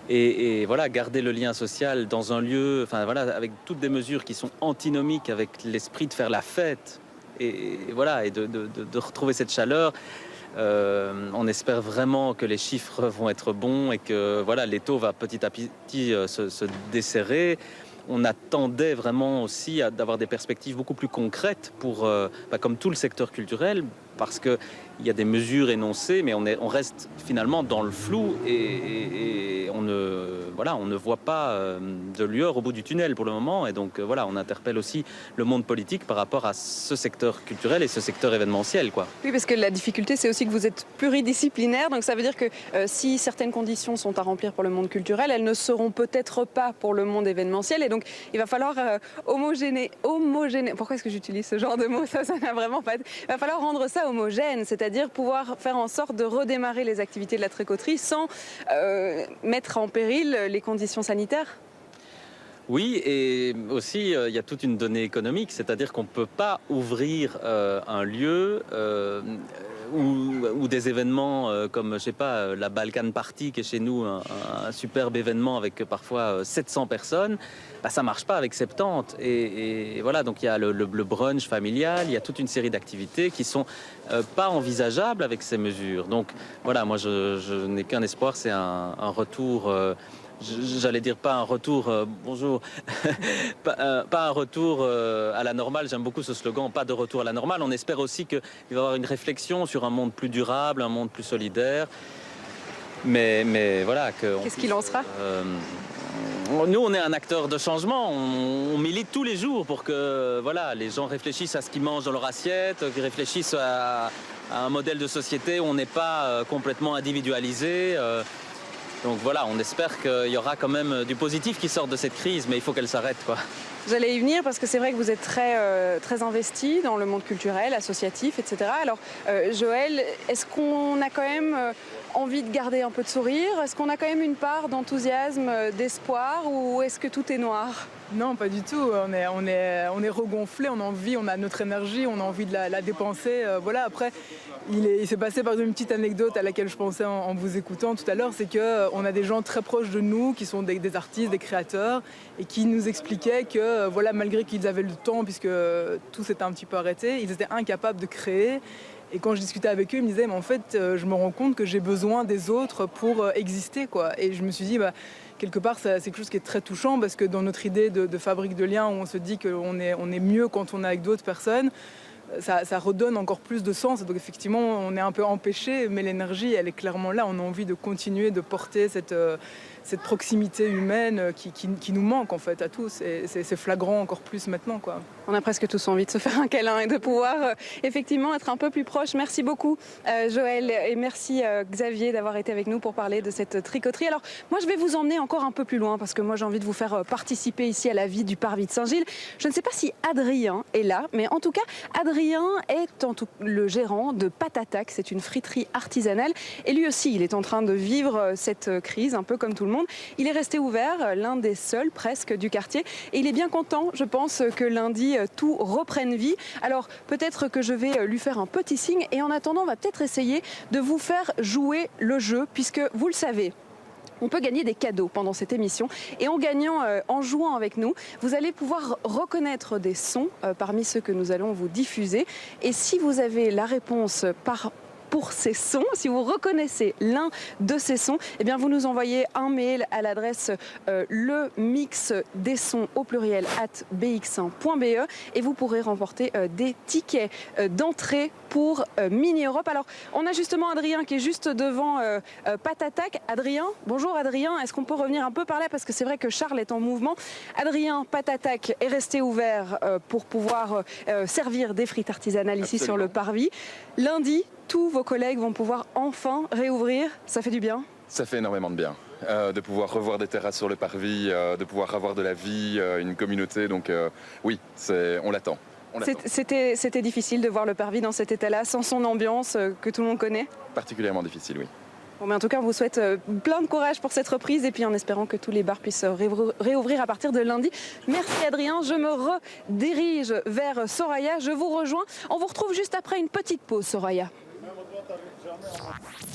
Et voilà, garder le lien social dans un lieu, enfin voilà, avec toutes des mesures qui sont antinomiques avec l'esprit de faire la fête et voilà, et de retrouver cette chaleur. On espère vraiment que les chiffres vont être bons et que voilà, l'étau va petit à petit se desserrer. On attendait vraiment aussi d'avoir des perspectives beaucoup plus concrètes pour, comme tout le secteur culturel, parce qu'il y a des mesures énoncées, mais on reste finalement dans le flou et on ne voit pas de lueur au bout du tunnel pour le moment. Et donc voilà, on interpelle aussi le monde politique par rapport à ce secteur culturel et ce secteur événementiel, quoi. Oui, parce que la difficulté, c'est aussi que vous êtes pluridisciplinaire. Donc ça veut dire que si certaines conditions sont à remplir pour le monde culturel, elles ne seront peut-être pas pour le monde événementiel. Et donc il va falloir homogénéiser. Pourquoi est-ce que j'utilise ce genre de mots? Ça n'a vraiment pas... Il va falloir rendre ça homogène, c'est-à-dire pouvoir faire en sorte de redémarrer les activités de la tricoterie sans mettre en péril les conditions sanitaires. Oui, et aussi il y a toute une donnée économique, c'est-à-dire qu'on ne peut pas ouvrir un lieu ou des événements comme, je sais pas, la Balkan Party qui est chez nous un superbe événement avec parfois 700 personnes. Ça marche pas avec 70 et voilà, donc il y a le brunch familial, il y a toute une série d'activités qui sont pas envisageables avec ces mesures. Donc voilà, moi je n'ai qu'un espoir, c'est un retour, j'allais dire pas un retour, bonjour, pas un retour à la normale, j'aime beaucoup ce slogan, pas de retour à la normale. On espère aussi qu'il va y avoir une réflexion sur un monde plus durable, un monde plus solidaire, mais voilà. Qu'est-ce qu'il en sera? Nous, on est un acteur de changement. On milite tous les jours pour que voilà, les gens réfléchissent à ce qu'ils mangent dans leur assiette, qu'ils réfléchissent à un modèle de société où on n'est pas complètement individualisé. Donc voilà, on espère qu'il y aura quand même du positif qui sort de cette crise, mais il faut qu'elle s'arrête, quoi. J'allais y venir parce que c'est vrai que vous êtes très investi dans le monde culturel, associatif, etc. Alors, Joël, est-ce qu'on a quand même envie de garder un peu de sourire? Est-ce qu'on a quand même une part d'enthousiasme, d'espoir, ou est-ce que tout est noir? Non, pas du tout. On est regonflé, on a notre énergie, on a envie de la dépenser. Voilà. Après, il s'est passé par exemple une petite anecdote à laquelle je pensais en vous écoutant tout à l'heure, c'est qu'on a des gens très proches de nous qui sont des artistes, des créateurs, et qui nous expliquaient que voilà, malgré qu'ils avaient le temps, puisque tout s'était un petit peu arrêté, ils étaient incapables de créer. Et quand je discutais avec eux, ils me disaient, mais en fait, je me rends compte que j'ai besoin des autres pour exister, quoi. Et je me suis dit, quelque part, c'est quelque chose qui est très touchant, parce que dans notre idée de fabrique de liens, où on se dit qu'on est mieux quand on est avec d'autres personnes, ça redonne encore plus de sens. Donc effectivement, on est un peu empêché, mais l'énergie, elle est clairement là. On a envie de continuer de porter cette proximité humaine qui nous manque en fait à tous. Et c'est flagrant encore plus maintenant, quoi. On a presque tous envie de se faire un câlin et de pouvoir effectivement être un peu plus proche. Merci beaucoup Joël, et merci Xavier d'avoir été avec nous pour parler de cette tricoterie. Alors moi je vais vous emmener encore un peu plus loin parce que moi j'ai envie de vous faire participer ici à la vie du Parvis de Saint-Gilles. Je ne sais pas si Adrien est là, mais en tout cas Adrien est le gérant de Patatac. C'est une friterie artisanale et lui aussi il est en train de vivre cette crise un peu comme tout le monde. Il est resté ouvert, l'un des seuls presque du quartier, et il est bien content, je pense, que lundi tout reprenne vie. Alors peut-être que je vais lui faire un petit signe, et en attendant on va peut-être essayer de vous faire jouer le jeu, puisque vous le savez, on peut gagner des cadeaux pendant cette émission, et en jouant avec nous, vous allez pouvoir reconnaître des sons parmi ceux que nous allons vous diffuser, et si vous avez la réponse par pour ces sons. Si vous reconnaissez l'un de ces sons, eh bien vous nous envoyez un mail à l'adresse le mix des sons au pluriel @bx1.be et vous pourrez remporter des tickets d'entrée pour Mini Europe. Alors, on a justement Adrien qui est juste devant Patatak. Adrien, bonjour Adrien, est-ce qu'on peut revenir un peu par là parce que c'est vrai que Charles est en mouvement. Adrien, Patatak est resté ouvert pour pouvoir servir des frites artisanales ici sur le parvis. Lundi, tous vos collègues vont pouvoir enfin réouvrir. Ça fait du bien? Ça fait énormément de bien. De pouvoir revoir des terrasses sur le parvis, de pouvoir avoir de la vie, une communauté. Donc oui, on l'attend. C'était difficile de voir le parvis dans cet état-là, sans son ambiance que tout le monde connaît? Particulièrement difficile, oui. Bon, mais en tout cas, on vous souhaite plein de courage pour cette reprise et puis en espérant que tous les bars puissent réouvrir à partir de lundi. Merci Adrien, je me redirige vers Soraya, je vous rejoins. On vous retrouve juste après une petite pause, Soraya.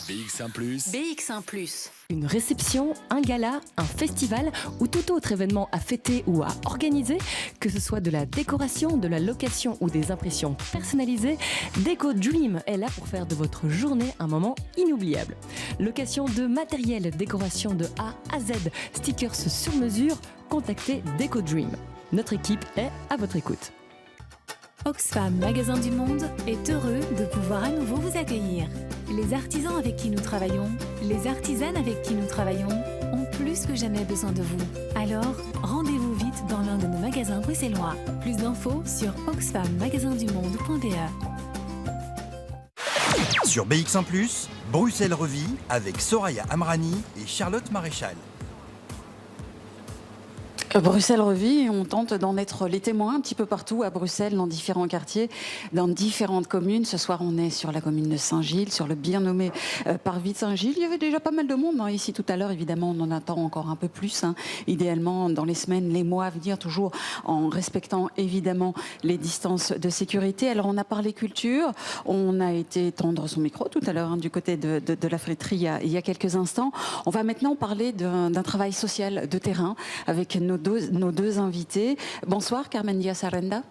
BX1+. BX1+. Une réception, un gala, un festival ou tout autre événement à fêter ou à organiser, que ce soit de la décoration, de la location ou des impressions personnalisées, Déco Dream est là pour faire de votre journée un moment inoubliable. Location de matériel, décoration de A à Z, stickers sur mesure, contactez Déco Dream. Notre équipe est à votre écoute. Oxfam Magasin du Monde est heureux de pouvoir à nouveau vous accueillir. Les artisans avec qui nous travaillons, les artisanes avec qui nous travaillons ont plus que jamais besoin de vous. Alors, rendez-vous vite dans l'un de nos magasins bruxellois. Plus d'infos sur oxfammagasindumonde.be. Sur BX1+, Bruxelles revit avec Soraya Amrani et Charlotte Maréchal. Bruxelles revit et on tente d'en être les témoins un petit peu partout à Bruxelles, dans différents quartiers, dans différentes communes. Ce soir, on est sur la commune de Saint-Gilles, sur le bien nommé Parvis de Saint-Gilles. Il y avait déjà pas mal de monde ici tout à l'heure. Évidemment, on en attend encore un peu plus. Idéalement, dans les semaines, les mois à venir, toujours en respectant évidemment les distances de sécurité. Alors, on a parlé culture. On a été tendre son micro tout à l'heure du côté de la friterie il y a quelques instants. On va maintenant parler d'un travail social de terrain avec nos deux invités. Bonsoir Carmen Diaz-Arrenda.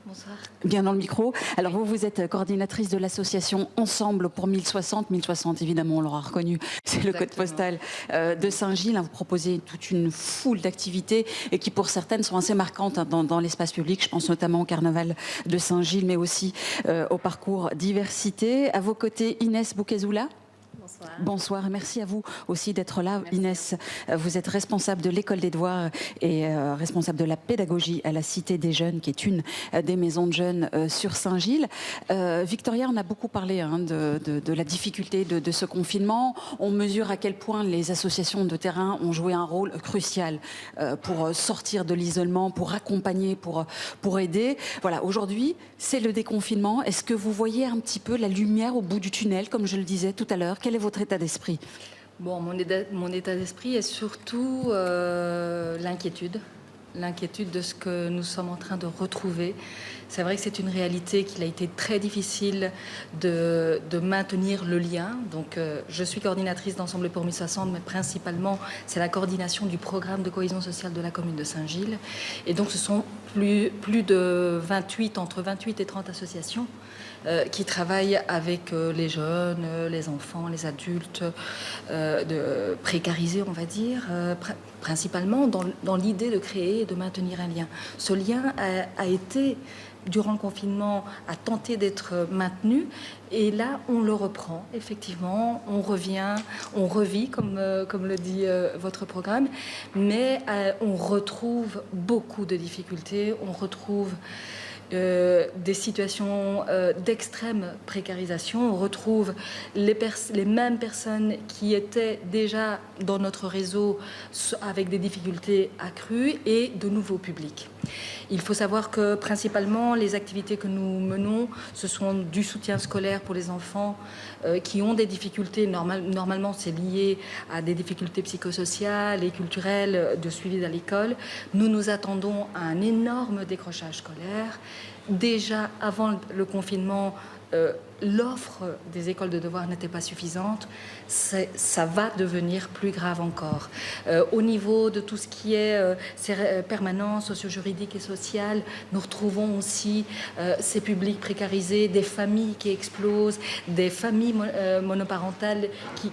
Bonsoir. Bien dans le micro. Alors vous êtes coordinatrice de l'association Ensemble pour 1060. 1060, évidemment, on l'aura reconnu, c'est le code postal de Saint-Gilles. Vous proposez toute une foule d'activités et qui pour certaines sont assez marquantes dans l'espace public. Je pense notamment au carnaval de Saint-Gilles, mais aussi au parcours diversité. À vos côtés, Inès Boukezoula. Bonsoir. Bonsoir, merci à vous aussi d'être là. Merci. Inès, vous êtes responsable de l'école des Devoirs et responsable de la pédagogie à la Cité des Jeunes, qui est une des maisons de jeunes sur Saint-Gilles. Victoria, on a beaucoup parlé de la difficulté de ce confinement. On mesure à quel point les associations de terrain ont joué un rôle crucial pour sortir de l'isolement, pour accompagner, pour aider. Voilà, aujourd'hui, c'est le déconfinement. Est-ce que vous voyez un petit peu la lumière au bout du tunnel, comme je le disais tout à l'heure? Quel est votre état d'esprit? Bon, mon état d'esprit est surtout l'inquiétude de ce que nous sommes en train de retrouver. C'est vrai que c'est une réalité qu'il a été très difficile de maintenir le lien. Donc, je suis coordinatrice d'Ensemble pour 1060, mais principalement, c'est la coordination du programme de cohésion sociale de la commune de Saint-Gilles. Et donc, ce sont plus de 28, entre 28 et 30 associations qui travaillent avec les jeunes, les enfants, les adultes, précarisés, on va dire, principalement dans l'idée de créer et de maintenir un lien. Ce lien a été, durant le confinement, a tenté d'être maintenu, et là, on le reprend, effectivement, on revit, comme le dit votre programme, mais on retrouve beaucoup de difficultés, on retrouve des situations d'extrême précarisation. On retrouve les mêmes personnes qui étaient déjà dans notre réseau avec des difficultés accrues et de nouveaux publics. Il faut savoir que principalement les activités que nous menons, ce sont du soutien scolaire pour les enfants qui ont des difficultés. Normalement, c'est lié à des difficultés psychosociales et culturelles de suivi à l'école. Nous attendons à un énorme décrochage scolaire. Déjà avant le confinement, l'offre des écoles de devoirs n'était pas suffisante, ça va devenir plus grave encore. Au niveau de tout ce qui est permanence socio-juridique et sociale, nous retrouvons aussi ces publics précarisés, des familles qui explosent, des familles monoparentales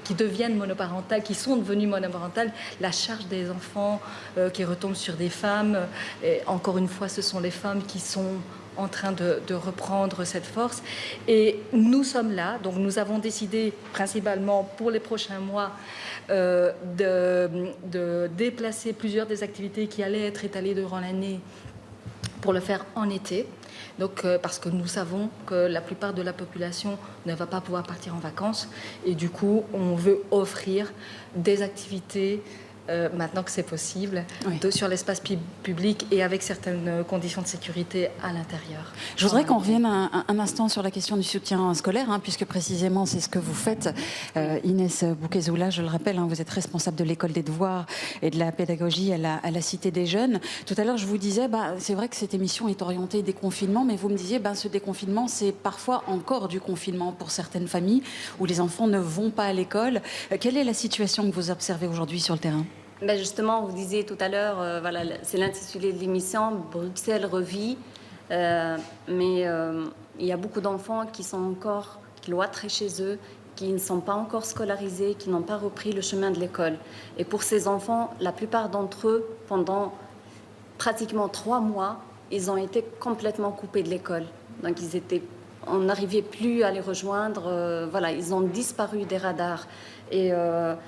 qui deviennent monoparentales, qui sont devenues monoparentales, la charge des enfants qui retombe sur des femmes. Et encore une fois, ce sont les femmes qui sont en train de reprendre cette force. Et nous sommes là, donc nous avons décidé principalement pour les prochains mois de déplacer plusieurs des activités qui allaient être étalées durant l'année pour le faire en été. Donc, parce que nous savons que la plupart de la population ne va pas pouvoir partir en vacances. Et du coup, on veut offrir des activités maintenant que c'est possible, sur l'espace public et avec certaines conditions de sécurité à l'intérieur. Je voudrais qu'on revienne un instant sur la question du soutien scolaire, puisque précisément c'est ce que vous faites. Inès Bouquet-Zoula, je le rappelle, vous êtes responsable de l'école des devoirs et de la pédagogie à la Cité des Jeunes. Tout à l'heure, je vous disais, c'est vrai que cette émission est orientée déconfinement, mais vous me disiez, ce déconfinement, c'est parfois encore du confinement pour certaines familles où les enfants ne vont pas à l'école. Quelle est la situation que vous observez aujourd'hui sur le terrain ? Justement, vous disiez tout à l'heure, c'est l'intitulé de l'émission, Bruxelles revit, mais il y a beaucoup d'enfants qui sont encore cloîtrés chez eux, qui ne sont pas encore scolarisés, qui n'ont pas repris le chemin de l'école. Et pour ces enfants, la plupart d'entre eux, pendant pratiquement 3 mois, ils ont été complètement coupés de l'école. Donc on n'arrivait plus à les rejoindre, ils ont disparu des radars. Et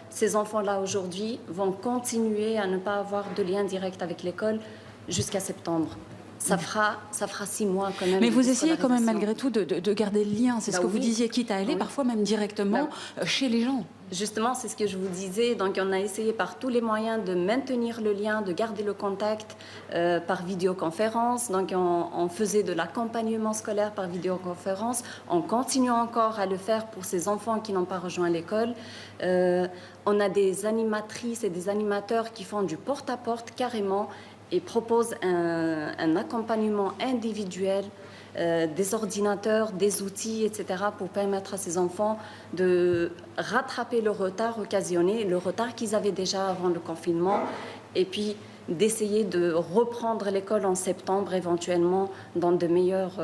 ces enfants-là, aujourd'hui, vont continuer à ne pas avoir de lien direct avec l'école jusqu'à septembre. Ça fera 6 mois quand même. Mais vous essayez quand même malgré tout de garder le lien. C'est ce que vous disiez, quitte à aller parfois même directement chez les gens. Justement, c'est ce que je vous disais. Donc, on a essayé par tous les moyens de maintenir le lien, de garder le contact par vidéoconférence. Donc, on faisait de l'accompagnement scolaire par vidéoconférence. On continue encore à le faire pour ces enfants qui n'ont pas rejoint l'école. On a des animatrices et des animateurs qui font du porte-à-porte carrément et proposent un accompagnement individuel, des ordinateurs, des outils, etc., pour permettre à ces enfants de rattraper le retard occasionné, le retard qu'ils avaient déjà avant le confinement, et puis d'essayer de reprendre l'école en septembre, éventuellement, dans de meilleures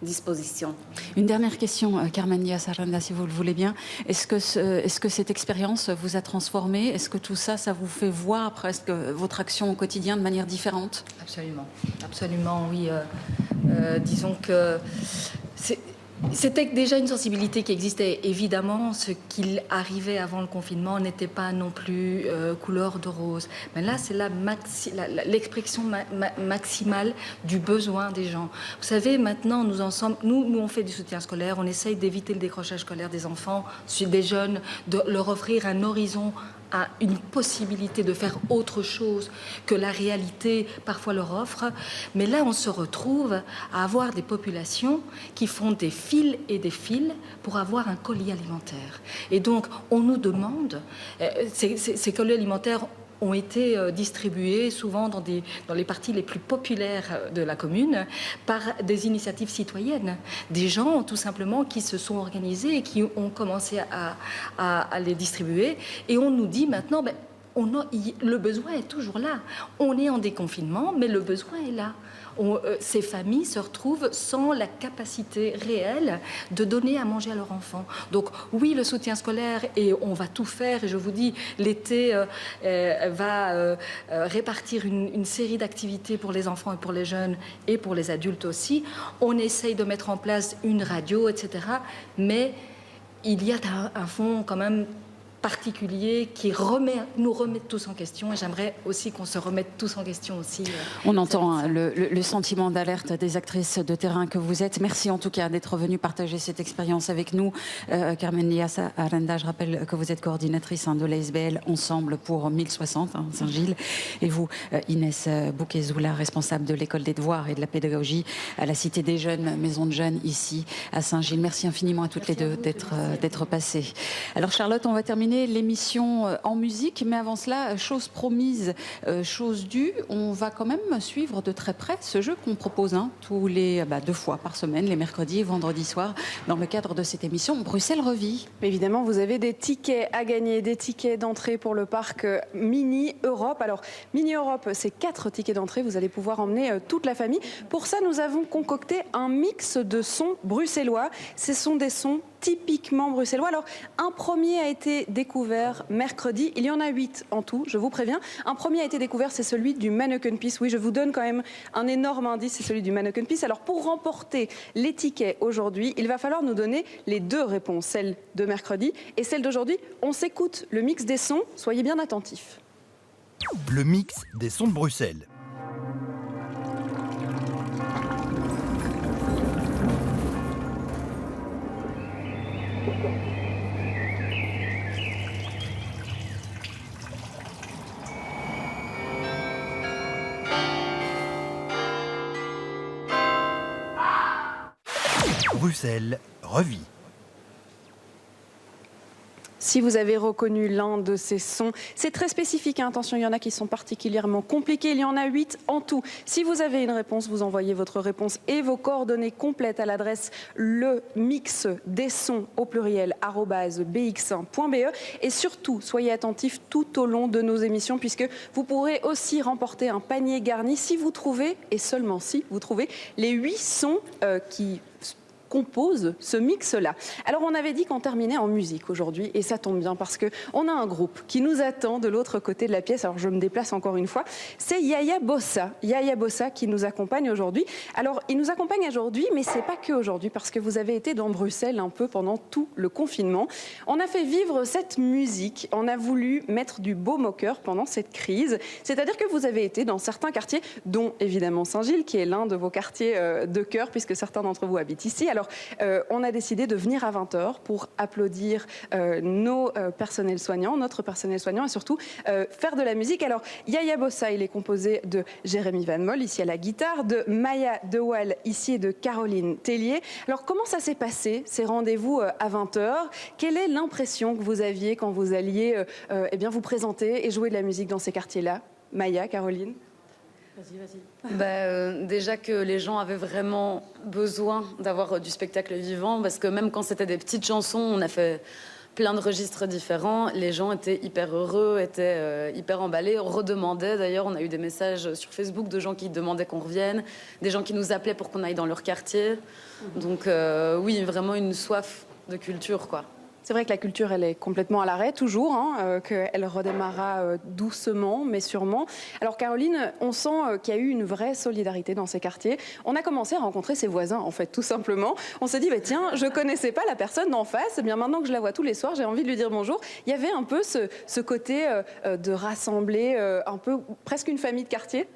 dispositions. Une dernière question, Carmen Díaz-Aranda, si vous le voulez bien. Est-ce que cette expérience vous a transformé ? Est-ce que tout ça, ça vous fait voir presque votre action au quotidien de manière différente ? Absolument. Absolument, oui. Disons que c'était déjà une sensibilité qui existait. Évidemment, ce qu'il arrivait avant le confinement n'était pas non plus couleur de rose. Mais là, c'est l'expression maximale du besoin des gens. Vous savez, maintenant, nous, on fait du soutien scolaire, on essaye d'éviter le décrochage scolaire des enfants, des jeunes, de leur offrir un horizon, à une possibilité de faire autre chose que la réalité parfois leur offre. Mais là, on se retrouve à avoir des populations qui font des fils et des fils pour avoir un colis alimentaire. Et donc, on nous demande, ces colis alimentaires ont été distribués souvent dans les parties les plus populaires de la commune par des initiatives citoyennes. Des gens, tout simplement, qui se sont organisés et qui ont commencé à les distribuer. Et on nous dit maintenant, le besoin est toujours là. On est en déconfinement, mais le besoin est là. Ces familles se retrouvent sans la capacité réelle de donner à manger à leurs enfants. Donc oui, le soutien scolaire, et on va tout faire, et je vous dis, l'été va répartir une série d'activités pour les enfants et pour les jeunes et pour les adultes aussi. On essaye de mettre en place une radio, etc. Mais il y a un fond quand même particulier qui nous remet tous en question, et j'aimerais aussi qu'on se remette tous en question aussi. On entend le sentiment d'alerte des actrices de terrain que vous êtes. Merci en tout cas d'être venue partager cette expérience avec nous. Carmen Díaz-Aranda, je rappelle que vous êtes coordinatrice de l'ASBL Ensemble pour 1060, Saint-Gilles, et vous, Inès Bouquet-Zoula, responsable de l'école des devoirs et de la pédagogie à la Cité des Jeunes, maison de jeunes ici à Saint-Gilles. Merci infiniment à toutes les deux d'être passées. Alors Charlotte, on va terminer terminer l'émission en musique, mais avant cela, chose promise, chose due, on va quand même suivre de très près ce jeu qu'on propose tous les 2 fois par semaine, les mercredis et vendredis soirs, dans le cadre de cette émission Bruxelles Revit. Évidemment, vous avez des tickets à gagner, des tickets d'entrée pour le parc Mini Europe. Alors, Mini Europe, c'est 4 tickets d'entrée, vous allez pouvoir emmener toute la famille. Pour ça, nous avons concocté un mix de sons bruxellois. Ce sont des sons typiquement bruxellois. Alors, un premier a été découvert mercredi. Il y en a 8 en tout, je vous préviens. Un premier a été découvert, c'est celui du Mannequin Peace. Oui, je vous donne quand même un énorme indice, c'est celui du Mannequin Peace. Alors, pour remporter les tickets aujourd'hui, il va falloir nous donner les 2 réponses, celle de mercredi et celle d'aujourd'hui. On s'écoute le mix des sons. Soyez bien attentifs. Le mix des sons de Bruxelles. Bruxelles revit. Si vous avez reconnu l'un de ces sons, c'est très spécifique. Attention, il y en a qui sont particulièrement compliqués. Il y en a 8 en tout. Si vous avez une réponse, vous envoyez votre réponse et vos coordonnées complètes à l'adresse le mix des sons au pluriel @bx1.be. Et surtout, soyez attentifs tout au long de nos émissions puisque vous pourrez aussi remporter un panier garni si vous trouvez, et seulement si vous trouvez, les 8 sons qui compose ce mix-là. Alors on avait dit qu'on terminait en musique aujourd'hui et ça tombe bien parce qu'on a un groupe qui nous attend de l'autre côté de la pièce. Alors je me déplace encore une fois. C'est Yaya Bossa. Yaya Bossa qui nous accompagne aujourd'hui. Alors il nous accompagne aujourd'hui mais c'est pas que aujourd'hui parce que vous avez été dans Bruxelles un peu pendant tout le confinement. On a fait vivre cette musique. On a voulu mettre du baume au cœur pendant cette crise. C'est-à-dire que vous avez été dans certains quartiers dont évidemment Saint-Gilles qui est l'un de vos quartiers de cœur puisque certains d'entre vous habitent ici. Alors, on a décidé de venir à 20h pour applaudir nos personnels soignants, notre personnel soignant et surtout faire de la musique. Alors, Yaya Bossa, il est composé de Jérémy Van Mol, ici à la guitare, de Maya De Waal, ici et de Caroline Tellier. Alors, comment ça s'est passé, ces rendez-vous à 20h? Quelle est l'impression que vous aviez quand vous alliez vous présenter et jouer de la musique dans ces quartiers-là? Maya, Caroline? Déjà que les gens avaient vraiment besoin d'avoir du spectacle vivant, parce que même quand c'était des petites chansons, on a fait plein de registres différents, les gens étaient hyper heureux, étaient hyper emballés, redemandaient. D'ailleurs, on a eu des messages sur Facebook de gens qui demandaient qu'on revienne, des gens qui nous appelaient pour qu'on aille dans leur quartier. Donc oui, vraiment une soif de culture, quoi. C'est vrai que la culture, elle est complètement à l'arrêt, toujours, qu'elle redémarrera doucement, mais sûrement. Alors Caroline, on sent qu'il y a eu une vraie solidarité dans ces quartiers. On a commencé à rencontrer ses voisins, en fait, tout simplement. On s'est dit, tiens, je ne connaissais pas la personne d'en face, eh bien maintenant que je la vois tous les soirs, j'ai envie de lui dire bonjour. Il y avait un peu ce côté de rassembler un peu, presque une famille de quartier.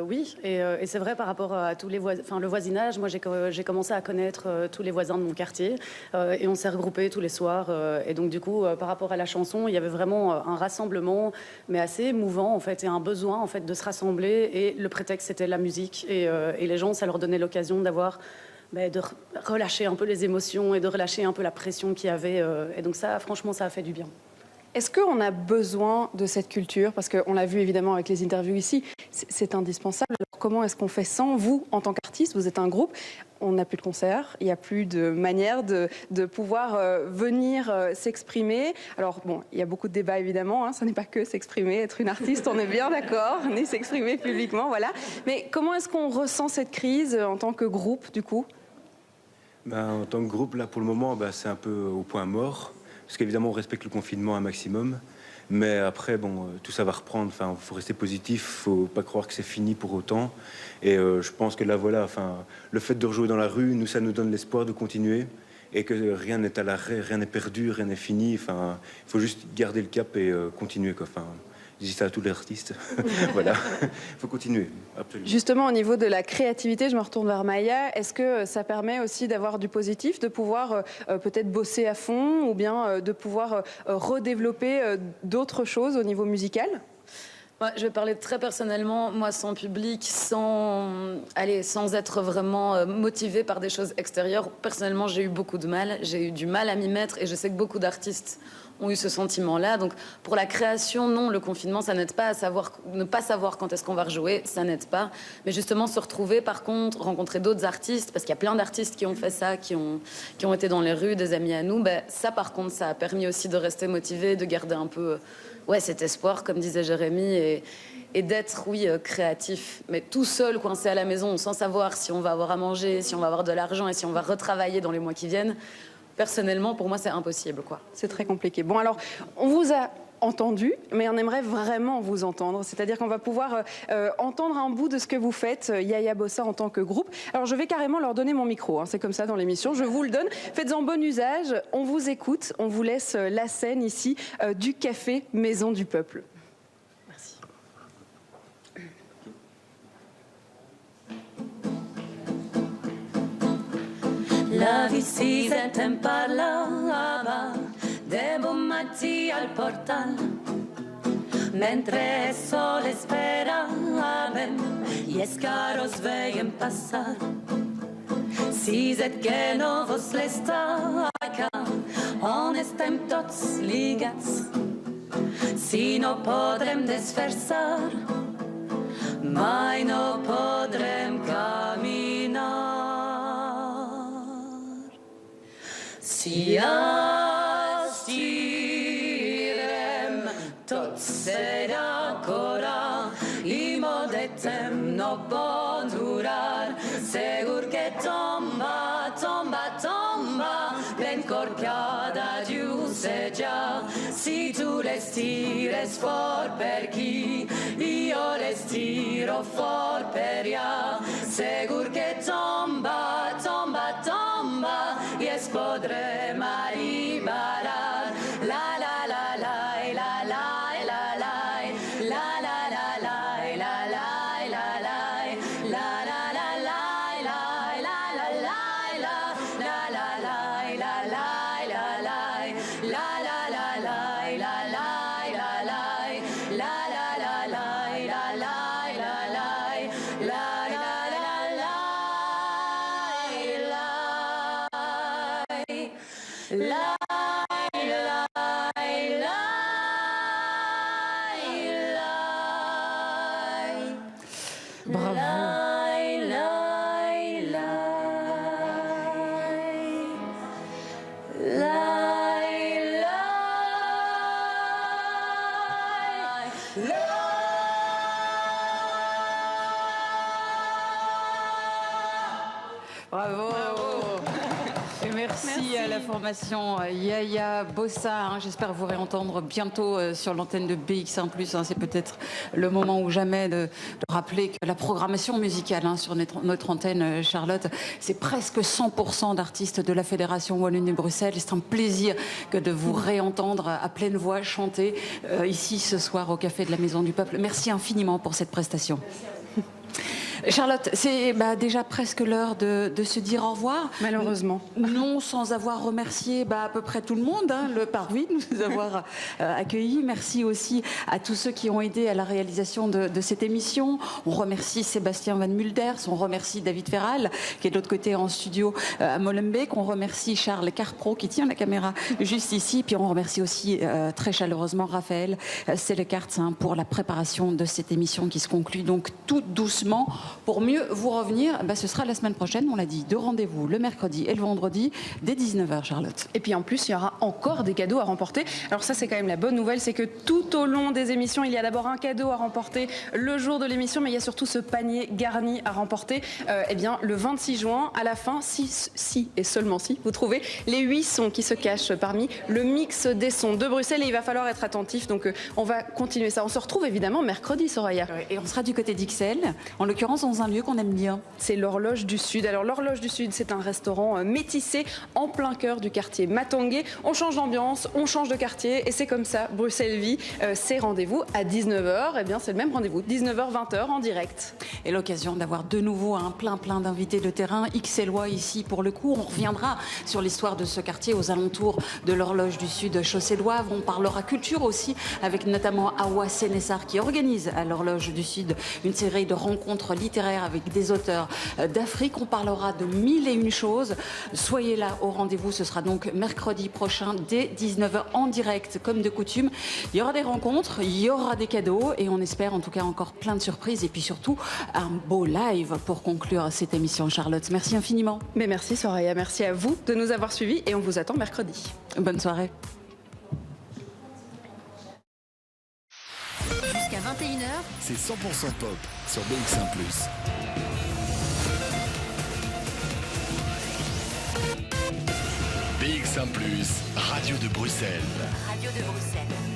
Oui, et c'est vrai par rapport à tous les le voisinage. Moi, j'ai commencé à connaître tous les voisins de mon quartier et on s'est regroupés tous les soirs. Et donc, du coup, par rapport à la chanson, il y avait vraiment un rassemblement, mais assez émouvant, en fait, et un besoin, en fait, de se rassembler. Et le prétexte, c'était la musique. Et les gens, ça leur donnait l'occasion d'avoir... de relâcher un peu les émotions et de relâcher un peu la pression qu'il y avait. Et donc ça, franchement, ça a fait du bien. Est-ce qu'on a besoin de cette culture? Parce qu'on l'a vu évidemment avec les interviews ici, c'est indispensable. Alors, comment est-ce qu'on fait sans vous en tant qu'artiste? Vous êtes un groupe, on n'a plus de concerts, il n'y a plus de manière de pouvoir venir s'exprimer. Alors bon, il y a beaucoup de débats évidemment, ce n'est pas que s'exprimer, être une artiste, on est bien d'accord, ni s'exprimer publiquement, voilà. Mais comment est-ce qu'on ressent cette crise en tant que groupe du coup? En tant que groupe, là pour le moment, c'est un peu au point mort. Parce qu'évidemment, on respecte le confinement un maximum. Mais après, tout ça va reprendre. Enfin, il faut rester positif. Il ne faut pas croire que c'est fini pour autant. Et je pense que là, voilà, le fait de rejouer dans la rue, nous, ça nous donne l'espoir de continuer. Et que rien n'est à l'arrêt, rien n'est perdu, rien n'est fini. Enfin, il faut juste garder le cap et continuer, quoi. Enfin, je dis ça à tous les artistes. Voilà, il faut continuer, absolument. Justement, au niveau de la créativité, je me retourne vers Maya. Est-ce que ça permet aussi d'avoir du positif, de pouvoir peut-être bosser à fond ou bien de pouvoir redévelopper d'autres choses au niveau musical ? Je vais parler très personnellement, moi sans public, sans être vraiment motivée par des choses extérieures. Personnellement, j'ai eu beaucoup de mal, j'ai eu du mal à m'y mettre et je sais que beaucoup d'artistes ont eu ce sentiment-là. Donc pour la création, non, le confinement, ça n'aide pas à savoir, ne pas savoir quand est-ce qu'on va rejouer, ça n'aide pas. Mais justement, se retrouver, par contre, rencontrer d'autres artistes, parce qu'il y a plein d'artistes qui ont fait ça, qui ont été dans les rues, des amis à nous, ça, par contre, ça a permis aussi de rester motivé, de garder un peu cet espoir, comme disait Jérémy, et d'être, créatif. Mais tout seul, coincé à la maison, sans savoir si on va avoir à manger, si on va avoir de l'argent et si on va retravailler dans les mois qui viennent, personnellement, pour moi, c'est impossible, quoi. C'est très compliqué. Bon, alors, on vous a entendu, mais on aimerait vraiment vous entendre. C'est-à-dire qu'on va pouvoir entendre un bout de ce que vous faites, Yaya Bossa, en tant que groupe. Alors, je vais carrément leur donner mon micro. C'est comme ça dans l'émission. Je vous le donne. Faites-en bon usage. On vous écoute. On vous laisse la scène ici du Café Maison du Peuple. Merci. La visita en parlava de bombati al portal, mentre el sole speraven i els carros veien passar. Si et que no vos l'estaca, on estem tots ligats, si no podrem desfer-sar, mai no podrem caminar. Si estirem, tot serà cora, i modetem no pot durar. Segur que tomba, tomba, tomba, ben corcada giusseggia. Si tu l'estires fort per chi, io l'estiro fort per ea. Segur che tomba, tomba, tomba, i es podrem alliberar. La la la la la la la la la la la la la la la la la la la Bravo. Et merci à la formation Yaya Bossa. J'espère vous réentendre bientôt sur l'antenne de BX1+. C'est peut-être le moment ou jamais de rappeler que la programmation musicale sur notre antenne, Charlotte, c'est presque 100% d'artistes de la Fédération Wallonie-Bruxelles. C'est un plaisir que de vous réentendre à pleine voix chanter ici ce soir au Café de la Maison du Peuple. Merci infiniment pour cette prestation. Charlotte, c'est déjà presque l'heure de se dire au revoir. Malheureusement. Non, sans avoir remercié à peu près tout le monde, le parvis, de nous avoir accueillis. Merci aussi à tous ceux qui ont aidé à la réalisation de cette émission. On remercie Sébastien Van Mulders, on remercie David Ferral, qui est de l'autre côté en studio à Molenbeek. On remercie Charles Carpro, qui tient la caméra juste ici. Puis on remercie aussi très chaleureusement Raphaël Sellekarts pour la préparation de cette émission qui se conclut donc tout doucement. Pour mieux vous revenir, ce sera la semaine prochaine, on l'a dit, 2 rendez-vous, le mercredi et le vendredi, dès 19h, Charlotte. Et puis en plus, il y aura encore des cadeaux à remporter. Alors ça, c'est quand même la bonne nouvelle, c'est que tout au long des émissions, il y a d'abord un cadeau à remporter le jour de l'émission, mais il y a surtout ce panier garni à remporter. Le 26 juin, à la fin, si et seulement si, vous trouvez les 8 sons qui se cachent parmi le mix des sons de Bruxelles, et il va falloir être attentif, donc on va continuer ça. On se retrouve évidemment mercredi, Soraya. Et on sera du côté d'Ixelles, en l'occurrence ambiance dans un lieu qu'on aime bien. C'est l'Horloge du Sud. Alors l'Horloge du Sud, c'est un restaurant métissé en plein cœur du quartier Matongué. On change d'ambiance, on change de quartier et c'est comme ça, Bruxelles vit. C'est rendez-vous à 19h. Eh bien, c'est le même rendez-vous, 19h, 20h en direct. Et l'occasion d'avoir de nouveau un plein d'invités de terrain, XLois ici pour le coup. On reviendra sur l'histoire de ce quartier aux alentours de l'Horloge du Sud, Chaussée-d'Oivre. On parlera culture aussi avec notamment Awa Sénessar qui organise à l'Horloge du Sud une série de rencontres littéraires avec des auteurs d'Afrique. On parlera de 1001 choses. Soyez là au rendez-vous. Ce sera donc mercredi prochain dès 19h en direct comme de coutume. Il y aura des rencontres, il y aura des cadeaux et on espère en tout cas encore plein de surprises et puis surtout un beau live pour conclure cette émission. Charlotte, merci infiniment. Mais merci Soraya, merci à vous de nous avoir suivis et on vous attend mercredi. Bonne soirée. Jusqu'à 21h, c'est 100% pop sur BX1+. BX1+, Radio de Bruxelles. Radio de Bruxelles.